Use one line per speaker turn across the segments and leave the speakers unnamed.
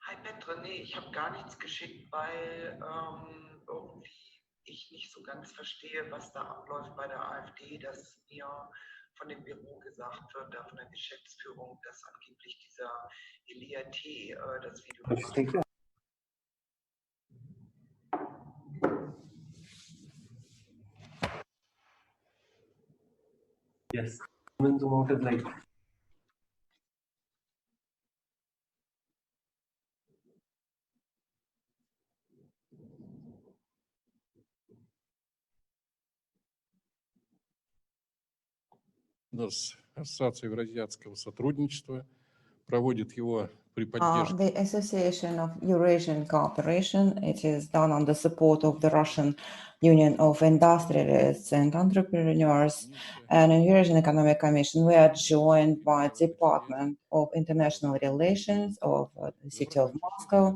Hi Petre, nee, ich habe gar nichts geschickt, weil irgendwie ich nicht so ganz verstehe, was da abläuft bei der AfD, dass mir von dem Büro gesagt wird, da von der Geschäftsführung, dass angeblich dieser Elia T. Das Video.
Yes. Like
Ассоциация Евразиатского сотрудничества проводит его при поддержке.
The Association of Eurasian Cooperation, it is done on the support of the Russian Union of Industrialists and Entrepreneurs and the Eurasian Economic Commission. We are joined by the Department of International Relations of the city of Moscow.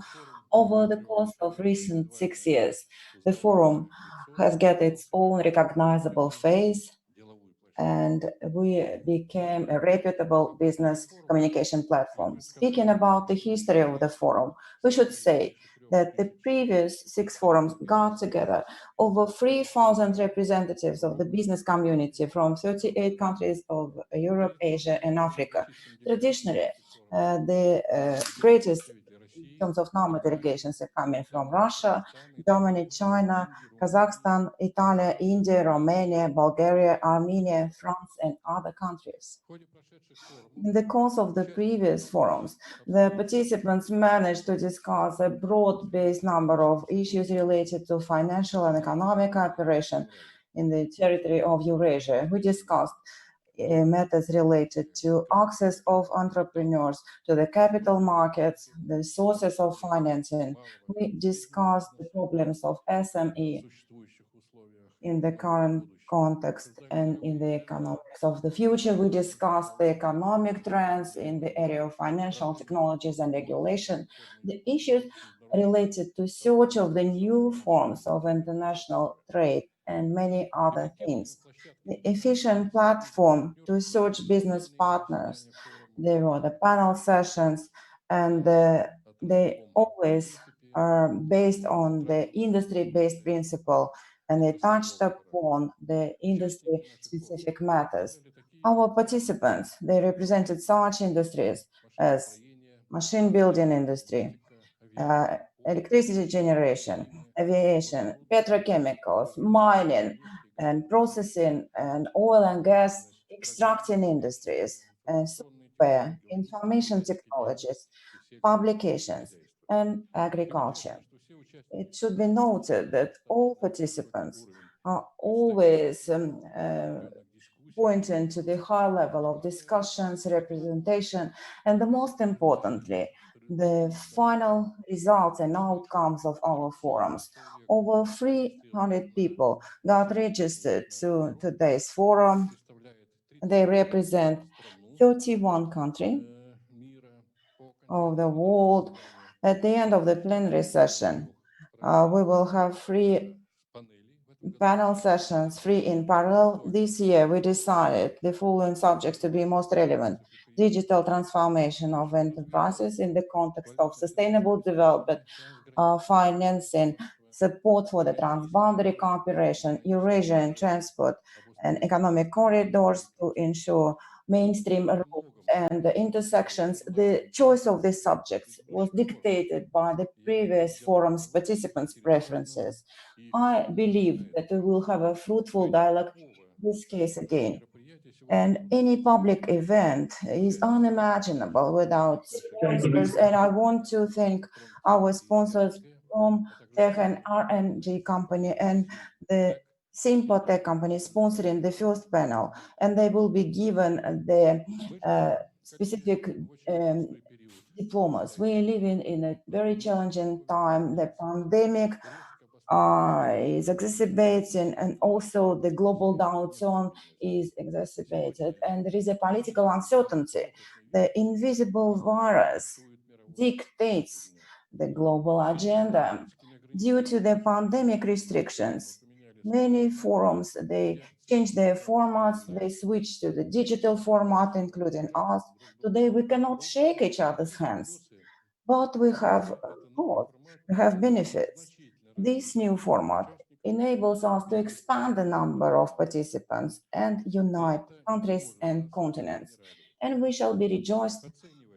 Over the course of recent 6 years, the forum has got its own recognizable face, and we became a reputable business communication platform. Speaking about the history of the forum, we should say that the previous 6 forums got together over 3,000 representatives of the business community from 38 countries of Europe, Asia, and Africa. Traditionally, the greatest in terms of number delegations are coming from Russia, Germany, China, Kazakhstan, Italy, India, Romania, Bulgaria, Armenia, France, and other countries. In the course of the previous forums, the participants managed to discuss a broad-based number of issues related to financial and economic cooperation in the territory of Eurasia. We discussed matters related to access of entrepreneurs to the capital markets, the sources of financing. We discussed the problems of SME in the current context and in the economics of the future. We discussed the economic trends in the area of financial technologies and regulation, the issues related to search of the new forms of international trade, and many other things. The efficient platform to search business partners. There were the panel sessions, and they always are based on the industry-based principle, and they touched upon the industry-specific matters. Our participants, they represented such industries as machine building industry, electricity generation, aviation, petrochemicals, mining, and processing, and oil and gas extracting industries, and software, information technologies, publications, and agriculture. It should be noted that all participants are always pointing to the high level of discussions, representation, and the most importantly, the final results and outcomes of our forums. Over 300 people got registered to today's forum. They represent 31 countries of the world. At the end of the plenary session, we will have 3 panel sessions, 3 in parallel. This year, we decided the following subjects to be most relevant: digital transformation of enterprises in the context of sustainable development, financing, support for the transboundary cooperation, Eurasian transport and economic corridors to ensure mainstream routes and the intersections. The choice of these subjects was dictated by the previous forum's participants' preferences. I believe that we will have a fruitful dialogue in this case again. And any public event is unimaginable without sponsors. And I want to thank our sponsors from Tech and RNG company and the Sympatech company sponsoring the first panel. And they will be given the specific diplomas. We are living in a very challenging time. The pandemic is exacerbating, and also the global downturn is exacerbated, and there is a political uncertainty. The invisible virus dictates the global agenda. Due to the pandemic restrictions, many forums, they changed their formats, they switched to the digital format, including us. Today, we cannot shake each other's hands. But we have benefits. This new format enables us to expand the number of participants and unite countries and continents. And we shall be rejoiced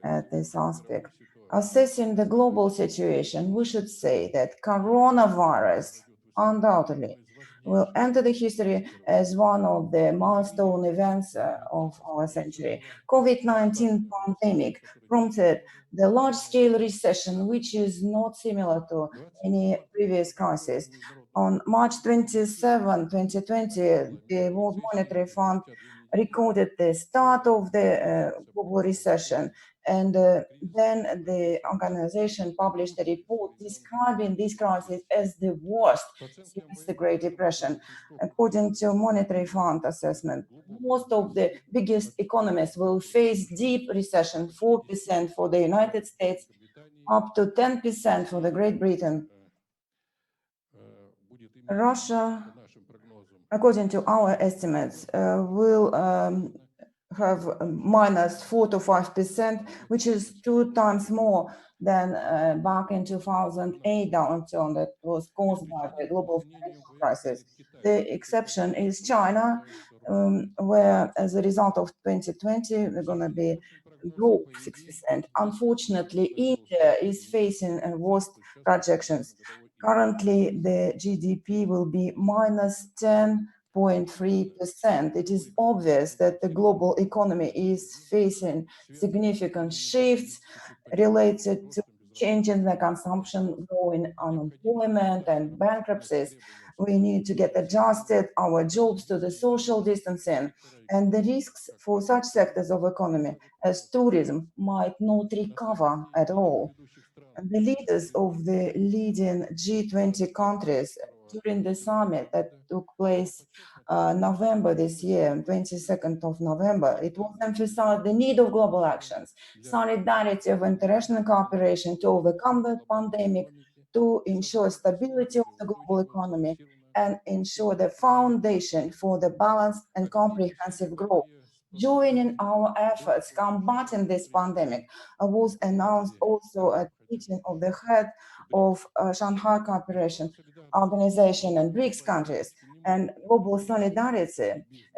at this aspect. Assessing the global situation, we should say that coronavirus undoubtedly will enter the history as one of the milestone events of our century. COVID-19 pandemic prompted the large-scale recession, which is not similar to any previous crisis. On March 27, 2020, the World Monetary Fund recorded the start of the global recession. And then the organization published a report describing this crisis as the worst since the Great Depression. According to Monetary Fund assessment, most of the biggest economies will face deep recession, 4% for the United States, up to 10% for the Great Britain. Russia, according to our estimates, will have -4 to 5%, which is 2 times more than back in 2008 downturn that was caused by the global financial crisis. The exception is China, where as a result of 2020, we're going to be broke 6%. Unfortunately, India is facing worst projections. Currently, the GDP will be -10.3%. It is obvious that the global economy is facing significant shifts related to change in the consumption, growing unemployment and bankruptcies. We need to get adjusted our jobs to the social distancing, and the risks for such sectors of economy as tourism might not recover at all. The leaders of the leading G20 countries during the summit that took place November this year, 22nd of November, it was emphasized the need of global actions, solidarity of international cooperation to overcome the pandemic, to ensure stability of the global economy, and ensure the foundation for the balanced and comprehensive growth. Joining our efforts combating this pandemic was announced also at meeting of the head of Shanghai Cooperation Organization and BRICS countries. And global solidarity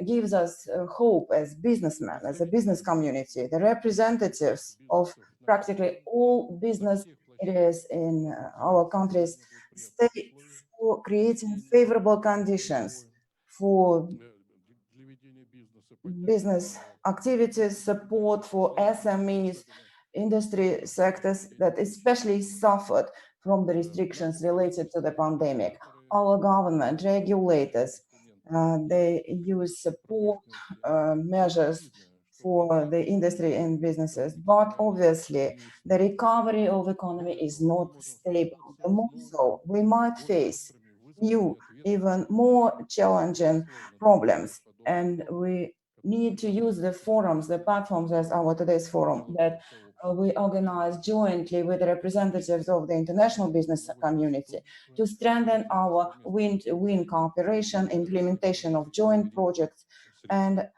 gives us hope as businessmen, as a business community. The representatives of practically all business areas in our countries stay for creating favorable conditions for business activities, support for SMEs, industry sectors that especially suffered from the restrictions related to the pandemic. Our government, regulators, they use support measures for the industry and businesses, but obviously the recovery of economy is not stable. The more so, we might face new, even more challenging problems, and we need to use the forums, the platforms as our today's forum that we organize jointly with the representatives of the international business community to strengthen our win-win cooperation, implementation of joint projects, and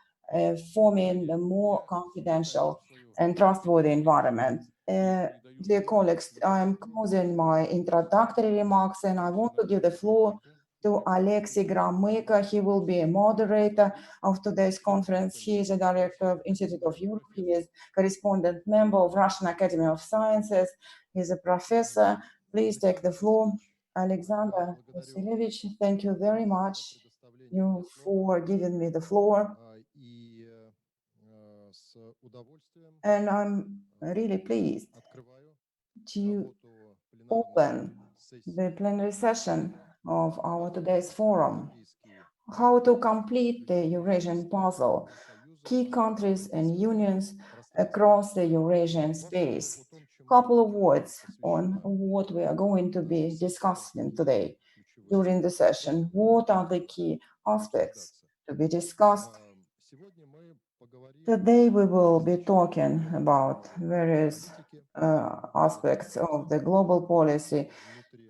forming a more confidential and trustworthy environment. Dear colleagues, I'm closing my introductory remarks, and I want to give the floor to Alexei Gromyko. He will be a moderator of today's conference. He is a director of Institute of Europe. He is correspondent member of Russian Academy of Sciences. He's a professor. Please take the floor. Alexander Vasilyevich, thank you very much for giving me the floor. And I'm really pleased to open the plenary session of our today's forum. How to complete the Eurasian puzzle, key countries and unions across the Eurasian space. Couple of words on what we are going to be discussing today during the session. What are the key aspects to be discussed? Today we will be talking about various aspects of the global policy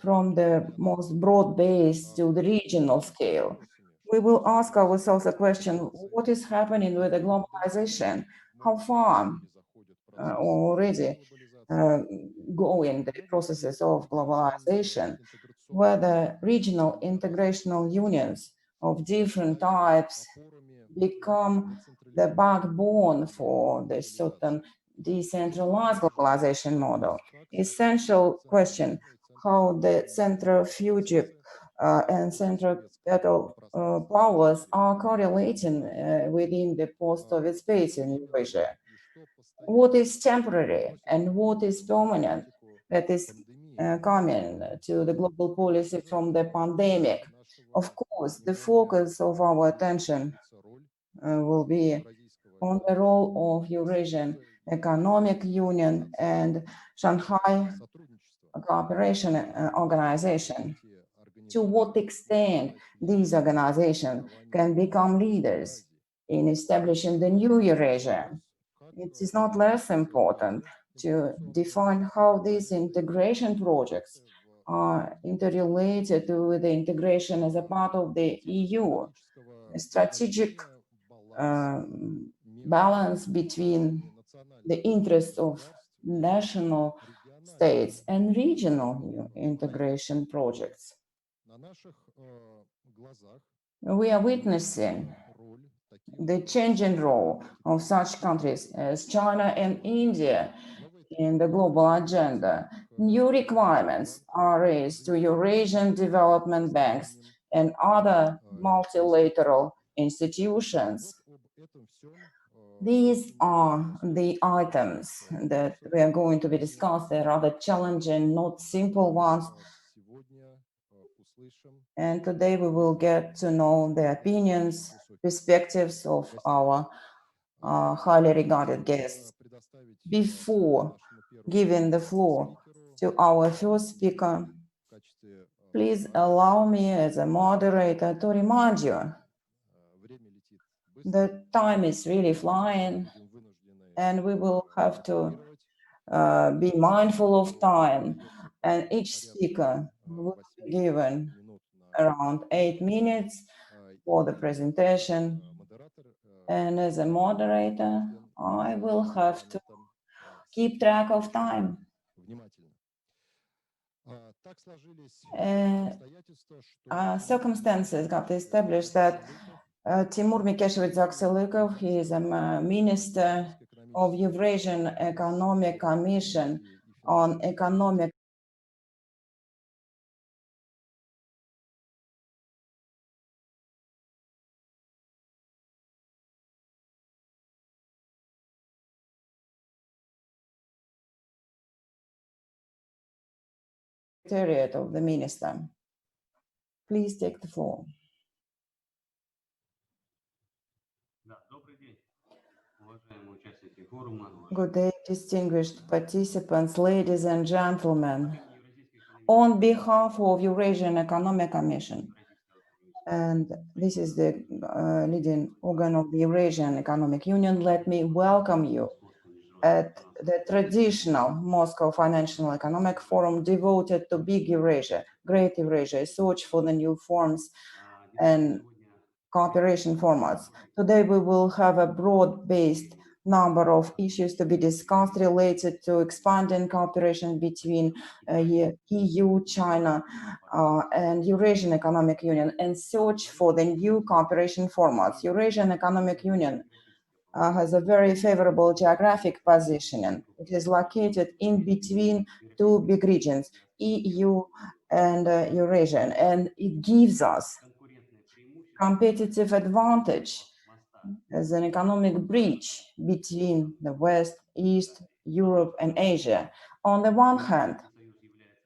from the most broad base to the regional scale. We will ask ourselves a question: what is happening with the globalization? How far already going the processes of globalization, where the regional integrational unions of different types become the backbone for this certain decentralized globalization model. Essential question, how the centrifugal and centripetal powers are correlating within the post-Soviet space in Eurasia. What is temporary and what is permanent that is coming to the global policy from the pandemic? Of course, the focus of our attention will be on the role of Eurasian Economic Union and Shanghai Cooperation Organization. To what extent these organizations can become leaders in establishing the new Eurasia. It is not less important to define how these integration projects are interrelated with the integration as a part of the EU. A strategic balance between the interests of national states and regional integration projects. We are witnessing the changing role of such countries as China and India in the global agenda. New requirements are raised to Eurasian development banks and other multilateral institutions. These are the items that we are going to be discussed. They're rather challenging, not simple ones. And today we will get to know the opinions, perspectives of our highly regarded guests. Before giving the floor to our first speaker, please allow me as a moderator to remind you that time is really flying and we will have to be mindful of time, and each speaker will be given around 8 minutes for the presentation. And as a moderator, I will have to keep track of time. Circumstances got established that Timur Mikeshevich Zakselykov, he is a minister of Eurasian Economic Commission on economic secretariat of the minister. Please take the floor. Good day, distinguished participants, ladies and gentlemen. On behalf of Eurasian Economic Commission, and this is the leading organ of the Eurasian Economic Union, let me welcome you at the traditional Moscow Financial Economic Forum devoted to Big Eurasia, Great Eurasia, search for the new forms and cooperation formats. Today we will have a broad-based number of issues to be discussed related to expanding cooperation between EU, China, and Eurasian Economic Union, and search for the new cooperation formats. Eurasian Economic Union has a very favorable geographic positioning. It is located in between two big regions, EU and Eurasian, and it gives us competitive advantage as an economic bridge between the West, East, Europe, and Asia. On the one hand,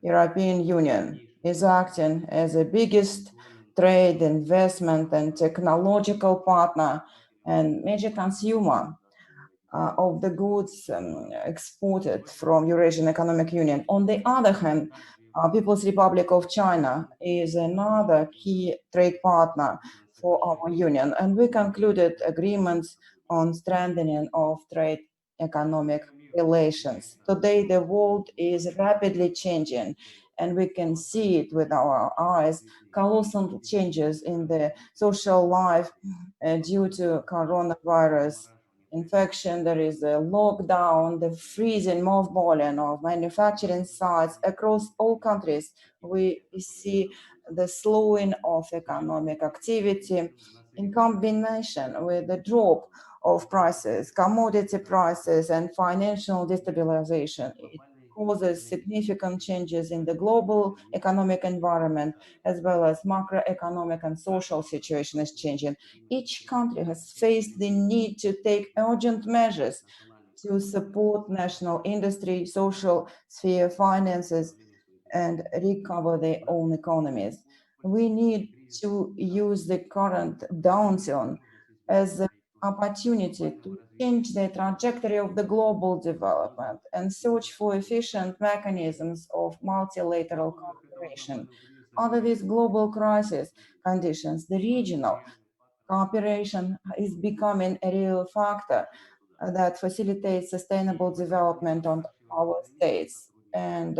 European Union is acting as the biggest trade, investment, and technological partner and major consumer of the goods exported from Eurasian Economic Union. On the other hand, People's Republic of China is another key trade partner for our union, and we concluded agreements on strengthening of trade economic relations. Today, the world is rapidly changing, and we can see it with our eyes, colossal changes in the social life due to coronavirus infection, there is a lockdown, the freezing, mothballing of manufacturing sites across all countries. We see the slowing of economic activity in combination with the drop of prices, commodity prices, and financial destabilization. It causes significant changes in the global economic environment, as well as macroeconomic and social situation is changing. Each country has faced the need to take urgent measures to support national industry, social sphere, finances, and recover their own economies. We need to use the current downturn as an opportunity to change the trajectory of the global development and search for efficient mechanisms of multilateral cooperation. Under these global crisis conditions, the regional cooperation is becoming a real factor that facilitates sustainable development on our states, and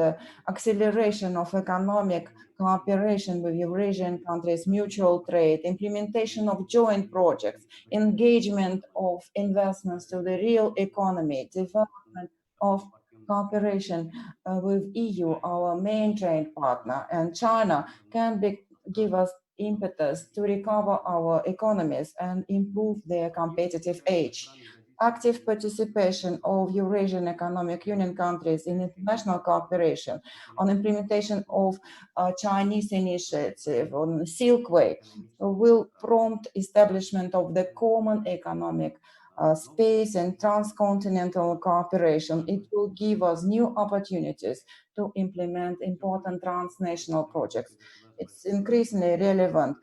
acceleration of economic cooperation with Eurasian countries, mutual trade, implementation of joint projects, engagement of investments to the real economy, development of cooperation with EU, our main trade partner, and China can give us impetus to recover our economies and improve their competitive edge. Active participation of Eurasian Economic Union countries in international cooperation on implementation of Chinese initiative on the Silk Way will prompt establishment of the common economic space and transcontinental cooperation. It will give us new opportunities to implement important transnational projects. It's increasingly relevant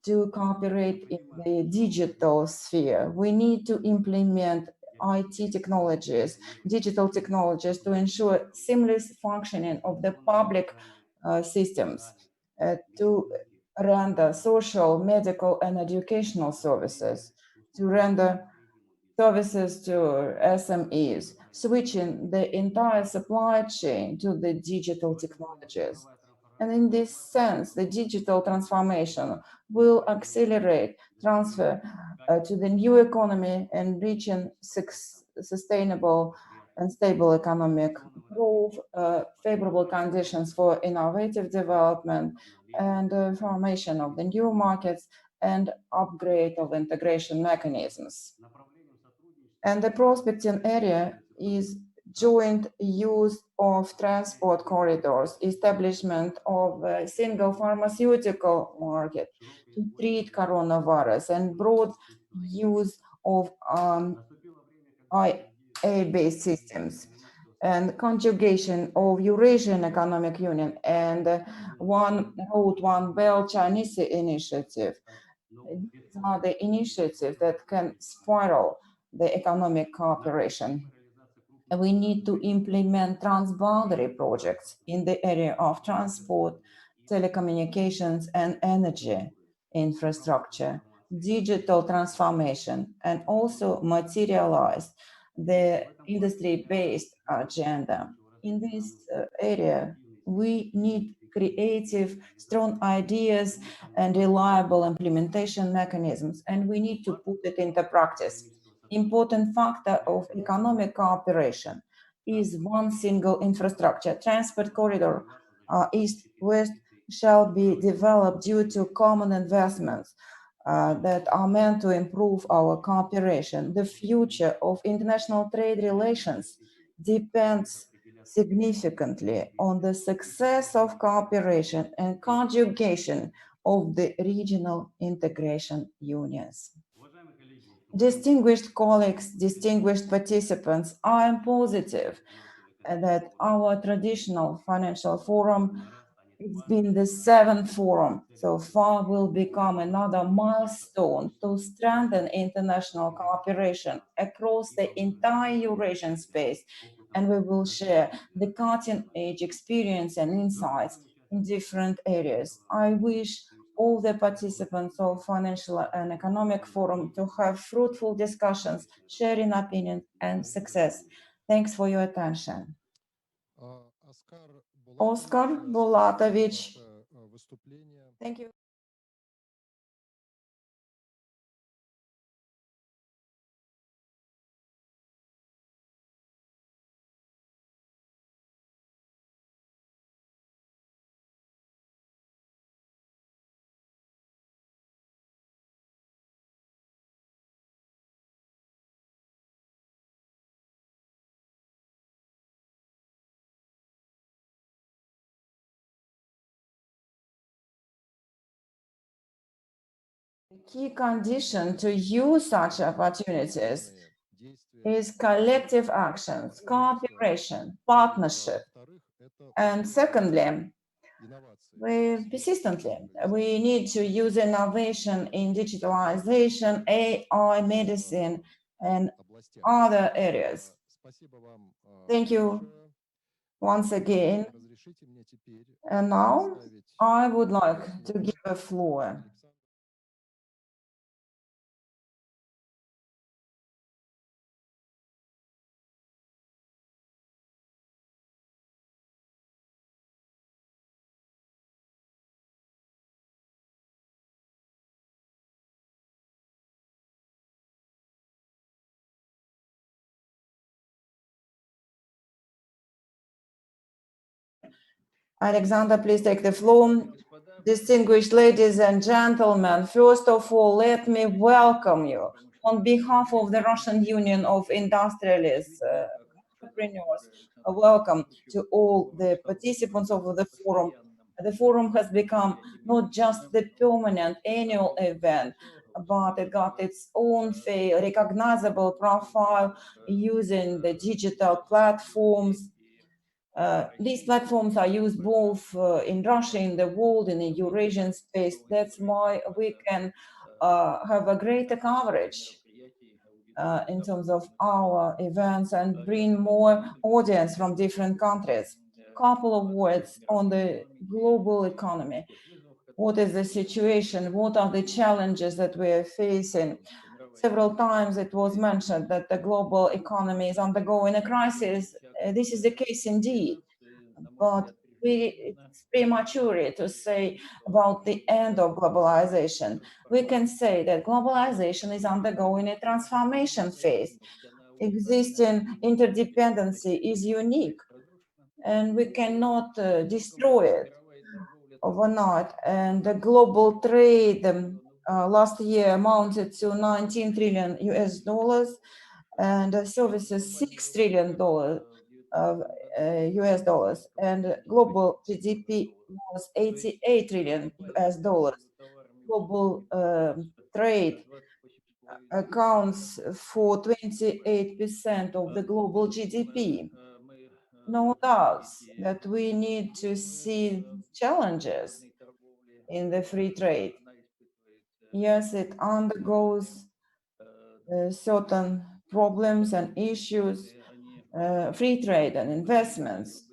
to cooperate in the digital sphere. We need to implement IT technologies, digital technologies to ensure seamless functioning of the public systems to render social, medical, and educational services, to render services to SMEs, switching the entire supply chain to the digital technologies. And in this sense, the digital transformation will accelerate transfer to the new economy and reaching sustainable and stable economic growth, favorable conditions for innovative development, and formation of the new markets and upgrade of integration mechanisms. And the prospecting area is joint use of transport corridors, establishment of a single pharmaceutical market to treat coronavirus, and broad use of IA-based systems, and conjugation of Eurasian Economic Union and One Road, One Belt Chinese initiative. These are the initiatives that can spiral the economic cooperation. We need to implement transboundary projects in the area of transport, telecommunications, and energy infrastructure, digital transformation, and also materialize the industry-based agenda. In this area, we need creative, strong ideas and reliable implementation mechanisms, and we need to put it into practice. Important factor of economic cooperation is one single infrastructure. Transport corridor east-west shall be developed due to common investments that are meant to improve our cooperation. The future of international trade relations depends significantly on the success of cooperation and conjugation of the regional integration unions. Distinguished colleagues, distinguished participants, I am positive that our traditional financial forum, it's been the 7th forum so far, will become another milestone to strengthen international cooperation across the entire Eurasian space, and we will share the cutting-edge experience and insights in different areas. I wish all the participants of Financial and Economic Forum to have fruitful discussions, sharing opinions, and success. Thanks for your attention. Oscar Bulatovich, thank you. key condition to use such opportunities is collective actions, cooperation, partnership. And secondly, we need to use innovation in digitalization, AI, medicine, and other areas. Thank you once again. And now I would like to give a floor. Alexander, please take the floor. Distinguished ladies and gentlemen, first of all, let me welcome you on behalf of the Russian Union of Industrialists, entrepreneurs. Welcome to all the participants of the forum. The forum has become not just the permanent annual event, but it got its own recognizable profile using the digital platforms. These platforms are used both in Russia, in the world, in the Eurasian space. That's why we can have a greater coverage in terms of our events and bring more audience from different countries. Couple of words on the global economy. What is the situation? What are the challenges that we are facing? Several times it was mentioned that the global economy is undergoing a crisis. This is the case indeed, but it's premature to say about the end of globalization. We can say that globalization is undergoing a transformation phase. Existing interdependency is unique, and we cannot destroy it overnight. And the global trade last year amounted to 19 trillion US dollars, and services $6 trillion US dollars, and global GDP was 88 trillion US dollars. Global trade accounts for 28% of the global GDP. No doubt that we need to see challenges in the free trade. Yes, it undergoes certain problems and issues. Free trade and investments,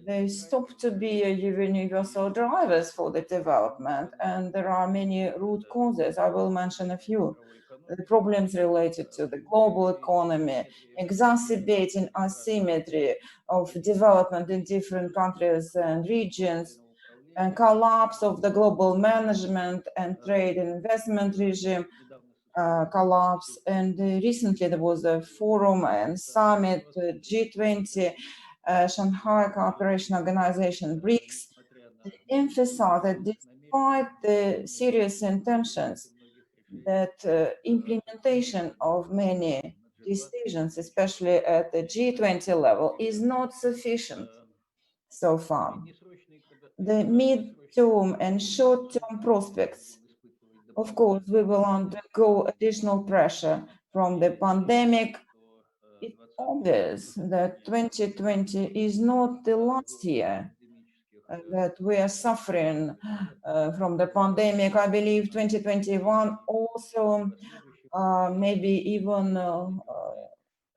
they stop to be universal drivers for the development, and there are many root causes. I will mention a few. The problems related to the global economy, exacerbating asymmetry of development in different countries and regions, and collapse of the global management and trade and investment regime, collapse. And recently there was a forum and summit, G20, Shanghai Cooperation Organization, BRICS, emphasize that despite the serious intentions, that implementation of many decisions, especially at the G20 level, is not sufficient so far. The mid-term and short-term prospects, of course, we will undergo additional pressure from the pandemic. It's obvious that 2020 is not the last year that we are suffering from the pandemic. I believe 2021 also, maybe even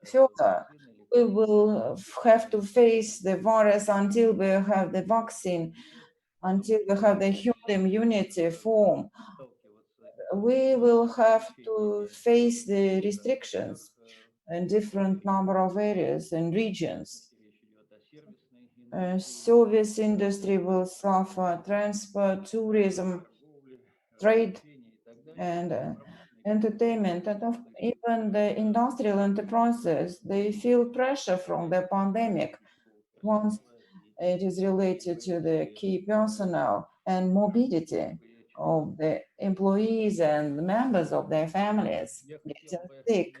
further. We will have to face the virus until we have the vaccine, until we have the herd immunity form. We will have to face the restrictions in different number of areas and regions. Service industry will suffer, transport, tourism, trade, and entertainment, and even the industrial enterprises, they feel pressure from the pandemic. Once it is related to the key personnel and mobility of the employees and members of their families getting sick.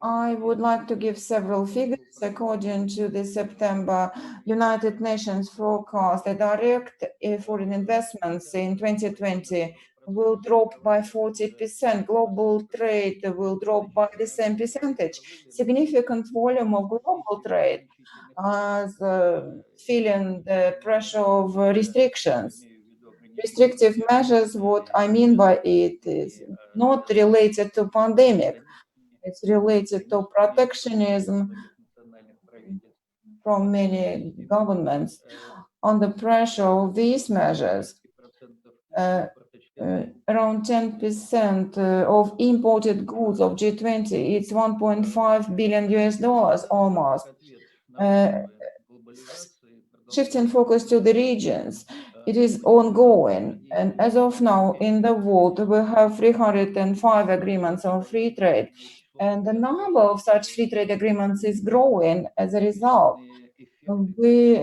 I would like to give several figures. According to the September United Nations forecast, the direct foreign investments in 2020 will drop by 40%. Global trade will drop by the same percentage. Significant volume of global trade is feeling the pressure of restrictions. Restrictive measures, what I mean by it is not related to pandemic. It's related to protectionism from many governments. Under pressure of these measures, around 10% of imported goods of G20, it's 1.5 billion US dollars almost. Shifting focus to the regions, it is ongoing. And as of now, in the world, we have 305 agreements on free trade. And the number of such free trade agreements is growing as a result. We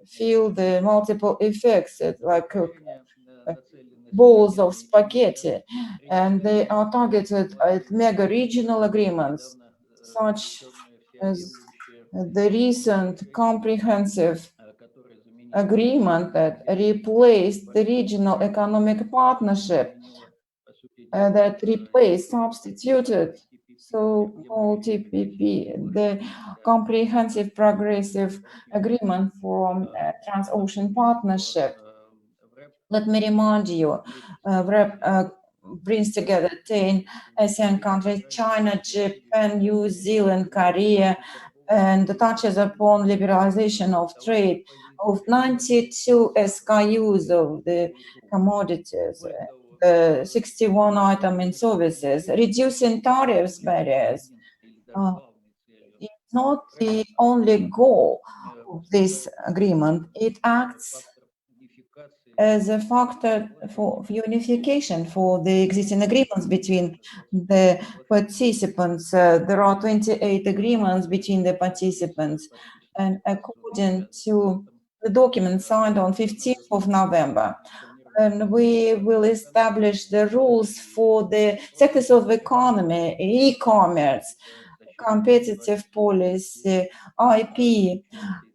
feel the multiple effects, like balls of spaghetti, and they are targeted at mega regional agreements, such as the recent comprehensive agreement that replaced the regional economic partnership, that substituted so-called TPP, the Comprehensive Progressive Agreement for Trans-Ocean Partnership. Let me remind you, brings together 10 ASEAN countries, China, Japan, New Zealand, Korea, and touches upon liberalization of trade of 92 SKUs of the commodities, 61 items in services, reducing tariffs barriers. It's not the only goal of this agreement. It acts as a factor for unification for the existing agreements between the participants. There are 28 agreements between the participants, and according to the document signed on 15th of November, and we will establish the rules for the sectors of economy, e-commerce, competitive policy, IP,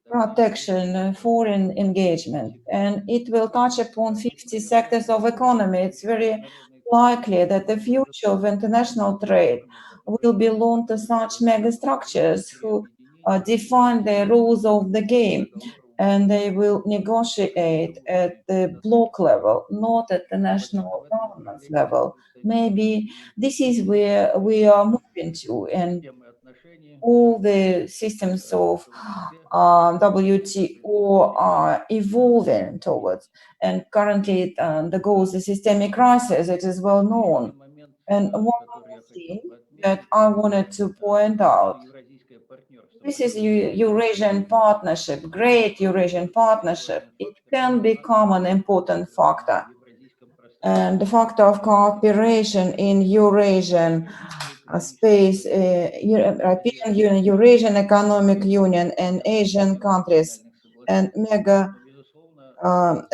protection, foreign engagement, and it will touch upon 50 sectors of economy. It's very likely that the future of international trade will belong to such mega structures who define the rules of the game, and they will negotiate at the bloc level, not at the national government level. Maybe this is where we are moving to, and all the systems of WTO are evolving towards. And currently, the goal is a systemic crisis. It is well known. And one more thing that I wanted to point out, this is Eurasian partnership, great Eurasian partnership. It can become an important factor. And the factor of cooperation in Eurasian space, European Union, Eurasian Economic Union, and Asian countries, and mega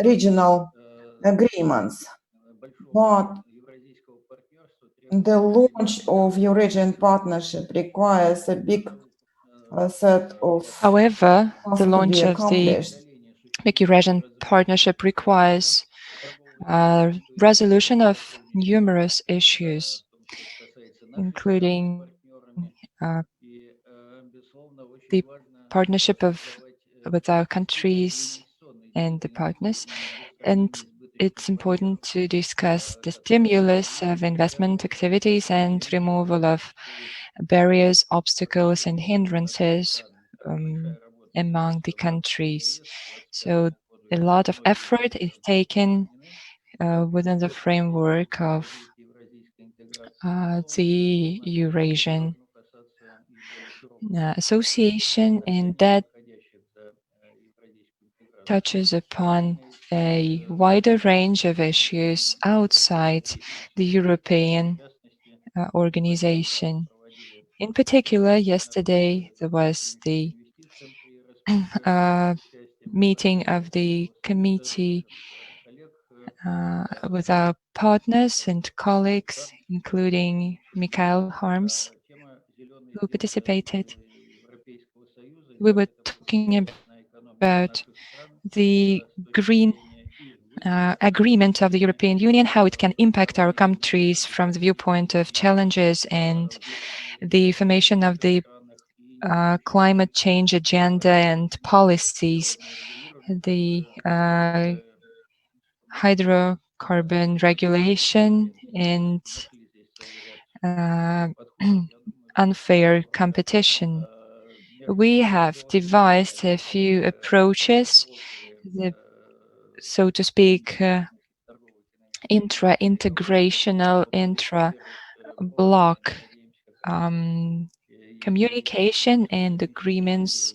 regional agreements. But the launch of Eurasian partnership requires a big set of
However, the
tasks to
launch
be
of the
accomplished.
big Eurasian partnership requires resolution of numerous issues, including the partnership with our countries and the partners. And it's important to discuss the stimulus of investment activities and removal of barriers, obstacles, and hindrances among the countries. So a lot of effort is taken within the framework of the Eurasian Association, and that touches upon a wider range of issues outside the European organization. In particular, yesterday there was the meeting of the committee with our partners and colleagues, including Mikhail Harms, who participated. We were talking about the green agreement of the European Union, how it can impact our countries from the viewpoint of challenges and the formation of the climate change agenda and policies, the hydrocarbon regulation and unfair competition. We have devised a few approaches, so to speak, intra-integrational, intra-block communication and agreements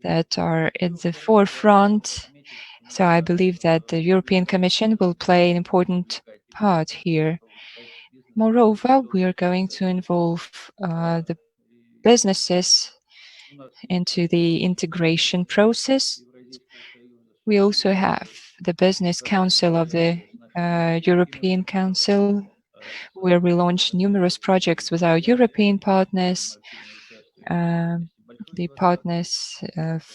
that are at the forefront. So I believe that the European Commission will play an important part here. Moreover, we are going to involve the businesses into the integration process. We also have the Business Council of the European Council, where we launch numerous projects with our European partners, the partners of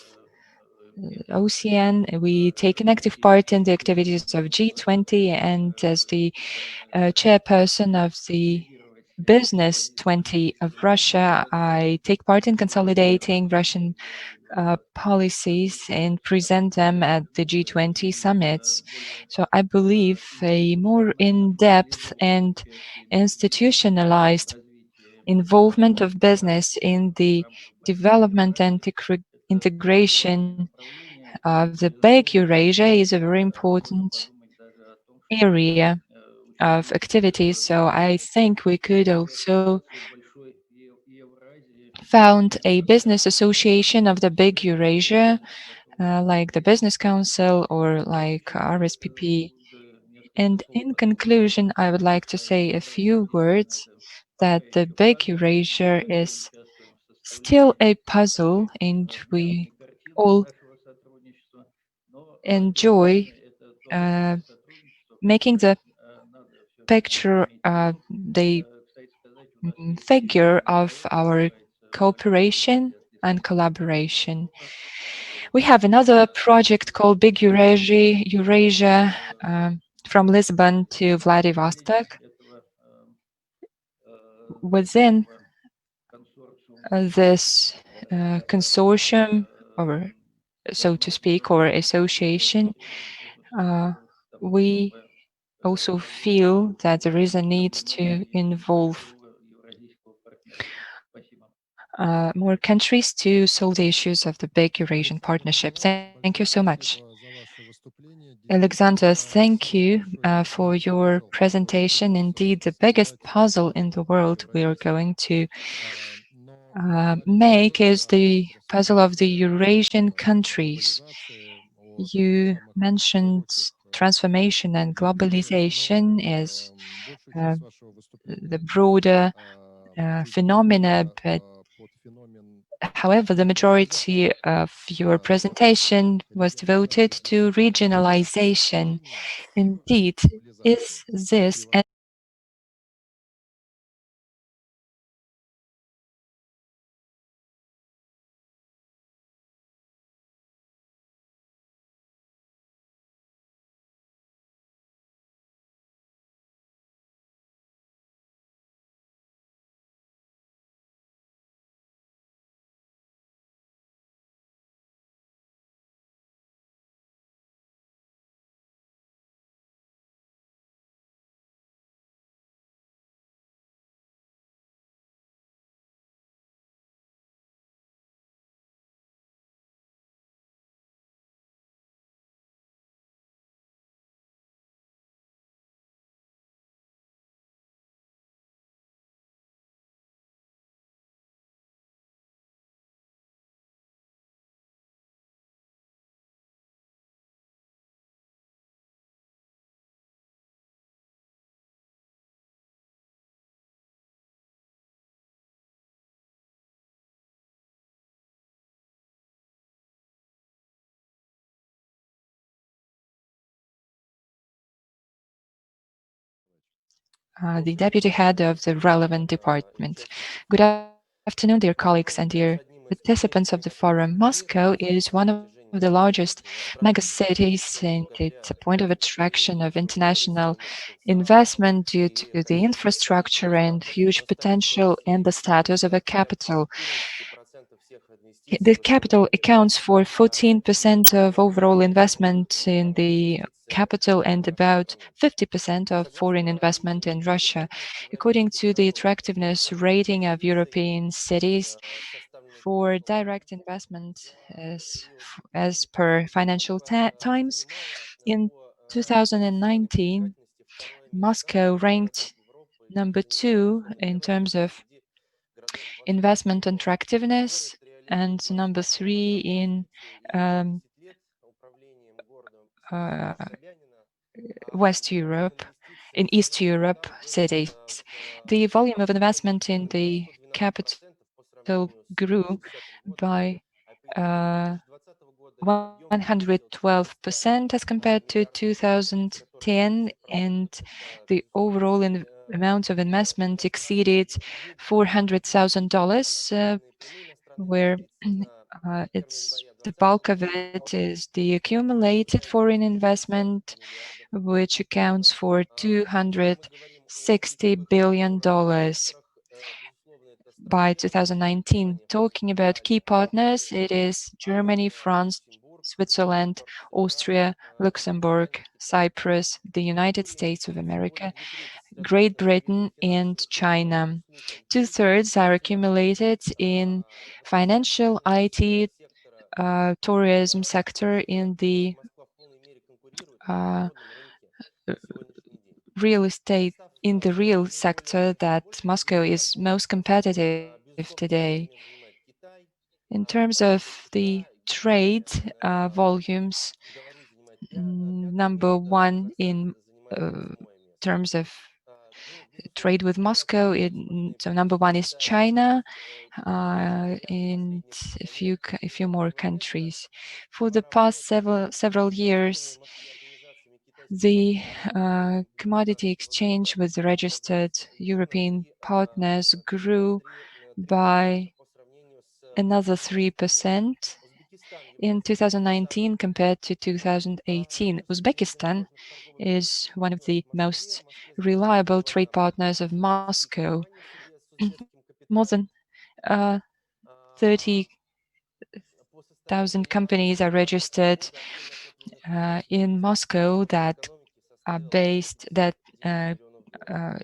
OCEAN. We take an active part in the activities of G20, and as the chairperson of the Business 20 of Russia, I take part in consolidating Russian policies and present them at the G20 summits. So I believe a more in-depth and institutionalized involvement of business in the development and integration of the big Eurasia is a very important area of activities. So I think we could also found a business association of the big Eurasia, like the Business Council or like RSPP. And in conclusion, I would like to say a few words that the big Eurasia is still a puzzle, and we all enjoy making the picture, the figure of our cooperation and collaboration. We have another project called Big Eurasia, from Lisbon to Vladivostok. Within this consortium, or so to speak, or association, we also feel that there is a need to involve more countries to solve the issues of the big Eurasian partnership. Thank you so much. Alexander, thank you for your presentation. Indeed, the biggest puzzle in the world we are going to make is the puzzle of the Eurasian countries. You mentioned transformation and globalization as the broader phenomena, but however, the majority of your presentation was devoted to regionalization. Indeed, is this the deputy head of the relevant department. Good afternoon, dear colleagues and dear participants of the forum. Moscow is one of of the largest mega cities, and it's a point of attraction of international investment due to the infrastructure and huge potential and the status of a capital. The capital accounts for 14% of overall investment in the capital and about 50% of foreign investment in Russia. According to the attractiveness rating of European cities for direct investment as per Financial Times, in 2019, Moscow ranked number 2 in terms of investment attractiveness and number 3 in West Europe, in East Europe cities. The volume of investment in the capital grew by 112% as compared to 2010, and the overall amount of investment exceeded $400,000, where it's the bulk of it is the accumulated foreign investment, which accounts for $260 billion by 2019. Talking about key partners, it is Germany, France, Switzerland, Austria, Luxembourg, Cyprus, the United States of America, Great Britain, and China. 2/3 are accumulated in financial, IT, tourism sector, in the real estate, in the real sector that Moscow is most competitive today. In terms of the trade volumes, number 1 in terms of trade with Moscow, so number 1 is China, and a few more countries. For the past several years, the commodity exchange with the registered European partners grew by another 3% in 2019 compared to 2018. Uzbekistan is one of the most reliable trade partners of Moscow. More than 30,000 companies are registered in Moscow that are based, that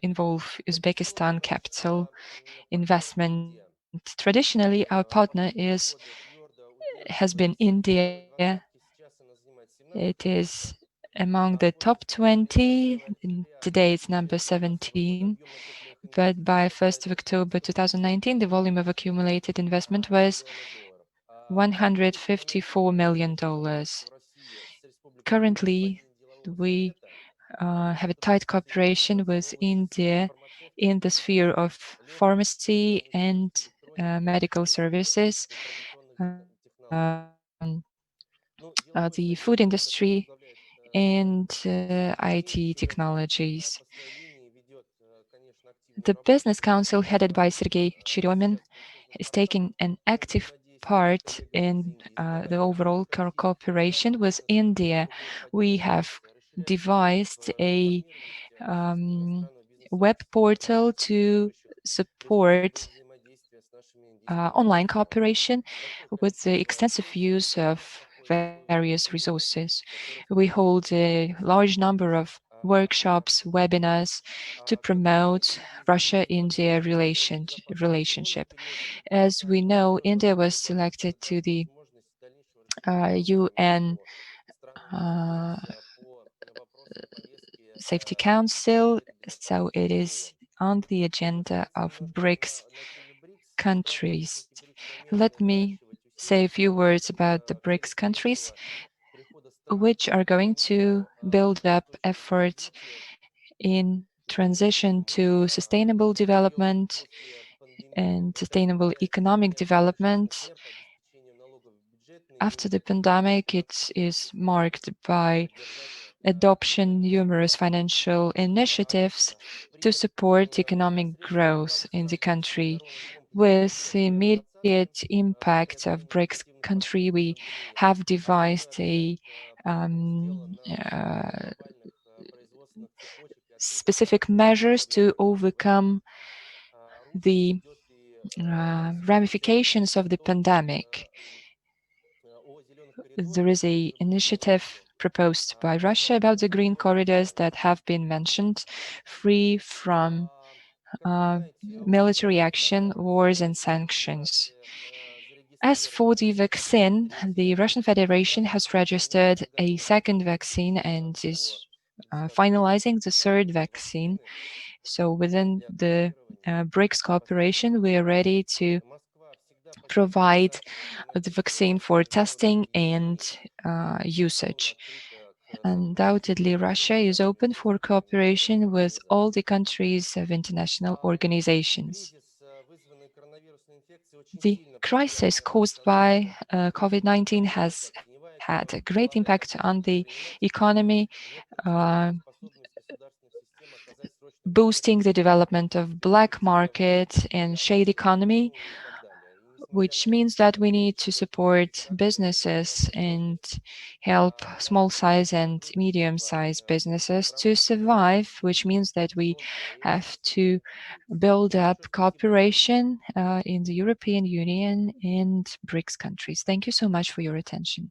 involve Uzbekistan capital investment. Traditionally, our partner has been India. It is among the top 20. Today it's number 17. But by 1st of October 2019, the volume of accumulated investment was $154 million. Currently, we have a tight cooperation with India in the sphere of pharmacy and medical services, the food industry, and IT technologies. The Business Council, headed by Sergei Cheryomin, is taking an active part in the overall cooperation with India. We have devised a web portal to support online cooperation with the extensive use of various resources. We hold a large number of workshops, webinars to promote Russia-India relationship. As we know, India was selected to the UN Safety Council, so it is on the agenda of BRICS countries. Let me say a few words about the BRICS countries, which are going to build up effort in transition to sustainable development and sustainable economic development. After the pandemic, it is marked by adoption numerous financial initiatives to support economic growth in the country, with the immediate impact of BRICS country, we have devised specific measures to overcome the ramifications of the pandemic. There is an initiative proposed by Russia about the green corridors that have been mentioned, free from military action, wars, and sanctions. As for the vaccine, the Russian Federation has registered a second vaccine and is finalizing the third vaccine. So within the BRICS cooperation, we are ready to provide the vaccine for testing and usage. Undoubtedly, Russia is open for cooperation with all the countries of international organizations. The crisis caused by COVID-19 has had a great impact on the economy, boosting the development of black market and shade economy, which means that we need to support businesses and help small size and medium sized businesses to survive, which means that we have to build up cooperation in the European Union and BRICS countries. Thank you so much for your attention.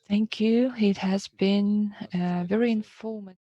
Thank you. It has been very informative.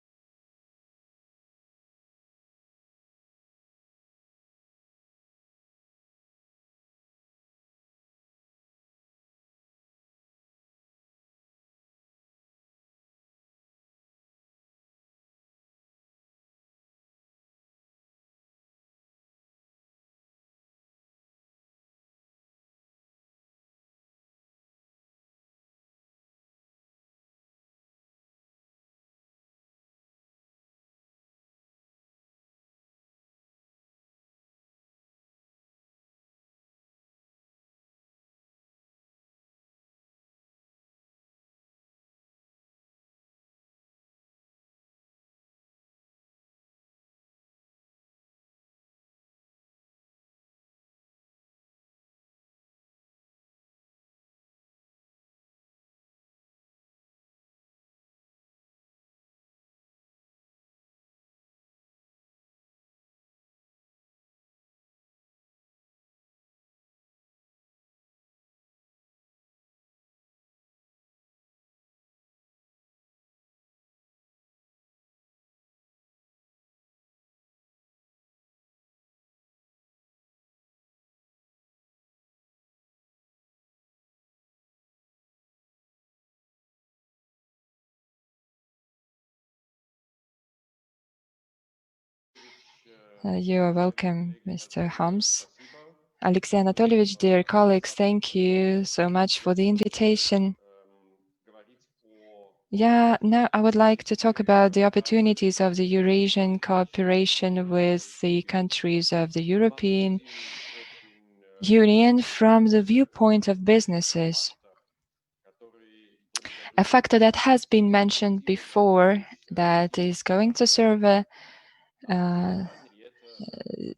You are welcome, Mr. Hams. Alexey Anatolievich, dear colleagues, thank you so much for the invitation. Yeah, now I would like to talk about the opportunities of the Eurasian cooperation with the countries of the European Union from the viewpoint of businesses. A factor that has been mentioned before that is going to serve a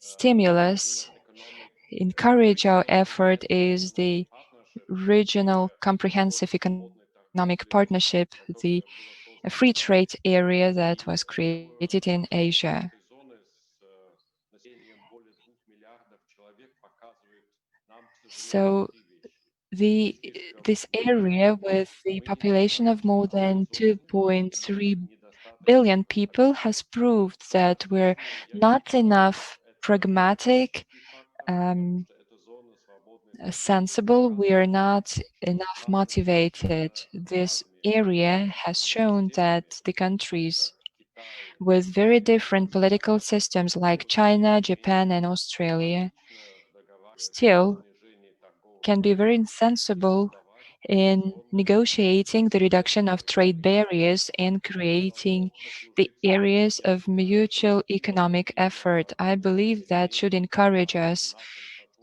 stimulus, encourage our effort is the regional comprehensive economic partnership, the free trade area that was created in Asia. So this area with the population of more than 2.3 billion people has proved that we're not enough pragmatic, sensible, we are not enough motivated. This area has shown that the countries with very different political systems like China, Japan, and Australia still can be very insensible in negotiating the reduction of trade barriers and creating the areas of mutual economic effort. I believe that should encourage us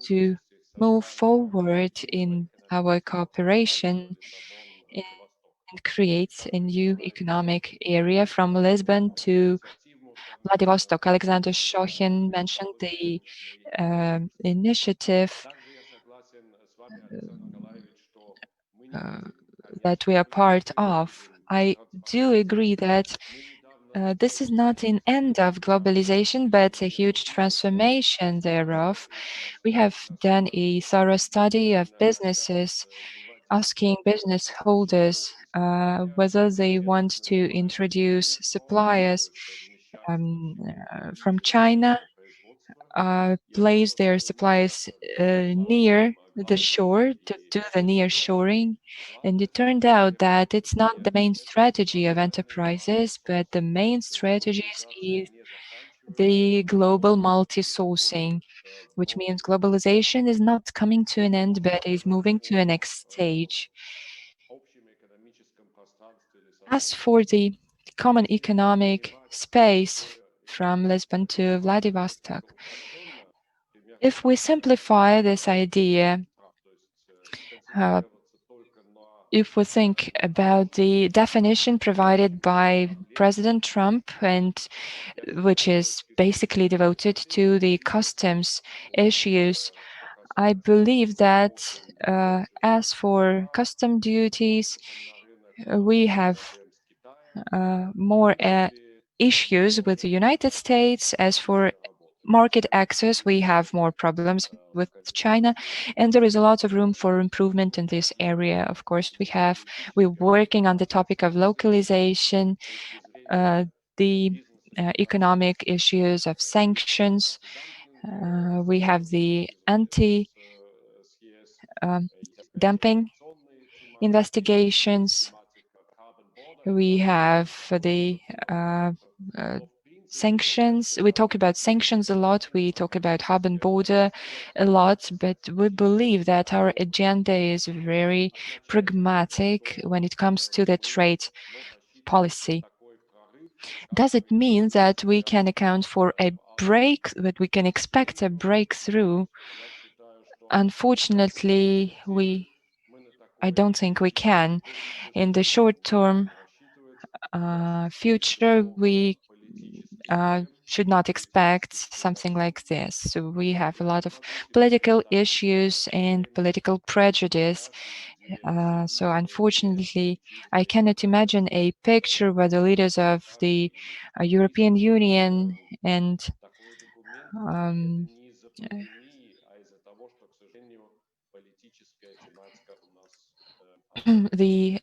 to move forward in our cooperation and create a new economic area from Lisbon to Vladivostok. Alexander Shokhin mentioned the initiative that we are part of. I do agree that this is not an end of globalization, but a huge transformation thereof. We have done a thorough study of businesses, asking business holders whether they want to introduce suppliers from China, place their supplies near the shore to do the near shoring. And it turned out that it's not the main strategy of enterprises, but the main strategies is the global multi-sourcing, which means globalization is not coming to an end, but is moving to a next stage. As for the common economic space from Lisbon to Vladivostok, if we simplify this idea, if we think about the definition provided by President Trump, and which is basically devoted to the customs issues, I believe that as for custom duties, we have more issues with the United States. As for market access, we have more problems with China, and there is a lot of room for improvement in this area. Of course, we're working on the topic of localization, the economic issues of sanctions. We have the anti-dumping investigations. We have the sanctions. We talk about sanctions a lot. We talk about hub and border a lot, but we believe that our agenda is very pragmatic when it comes to the trade policy. Does it mean that we can account for that we can expect a breakthrough? Unfortunately, I don't think we can. In the short term future, we should not expect something like this. So we have a lot of political issues and political prejudice. So unfortunately, I cannot imagine a picture where the leaders of the European Union and the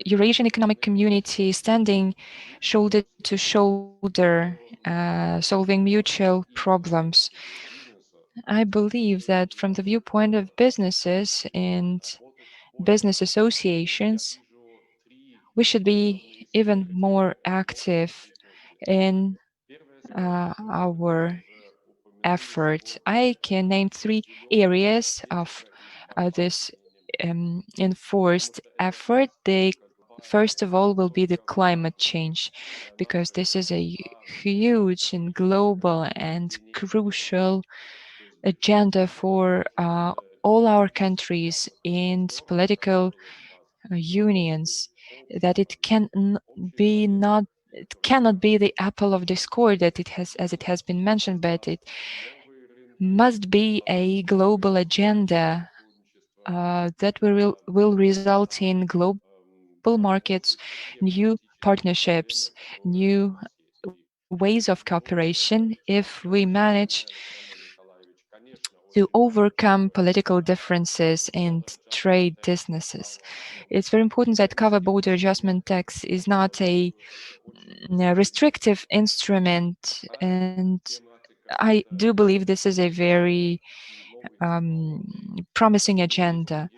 Eurasian Economic Community standing shoulder to shoulder, solving mutual problems. I believe that from the viewpoint of businesses and business associations, we should be even more active in our effort. I can name 3 areas of this enforced effort. First of all will be the climate change, because this is a huge and global and crucial agenda for all our countries and political unions, that it cannot be the apple of discord that as it has been mentioned, but it must be a global agenda that will result in global markets, new partnerships, new ways of cooperation if we manage to overcome political differences and trade businesses. It's very important that cover border adjustment tax is not a restrictive instrument, and I do believe this is a very promising agenda.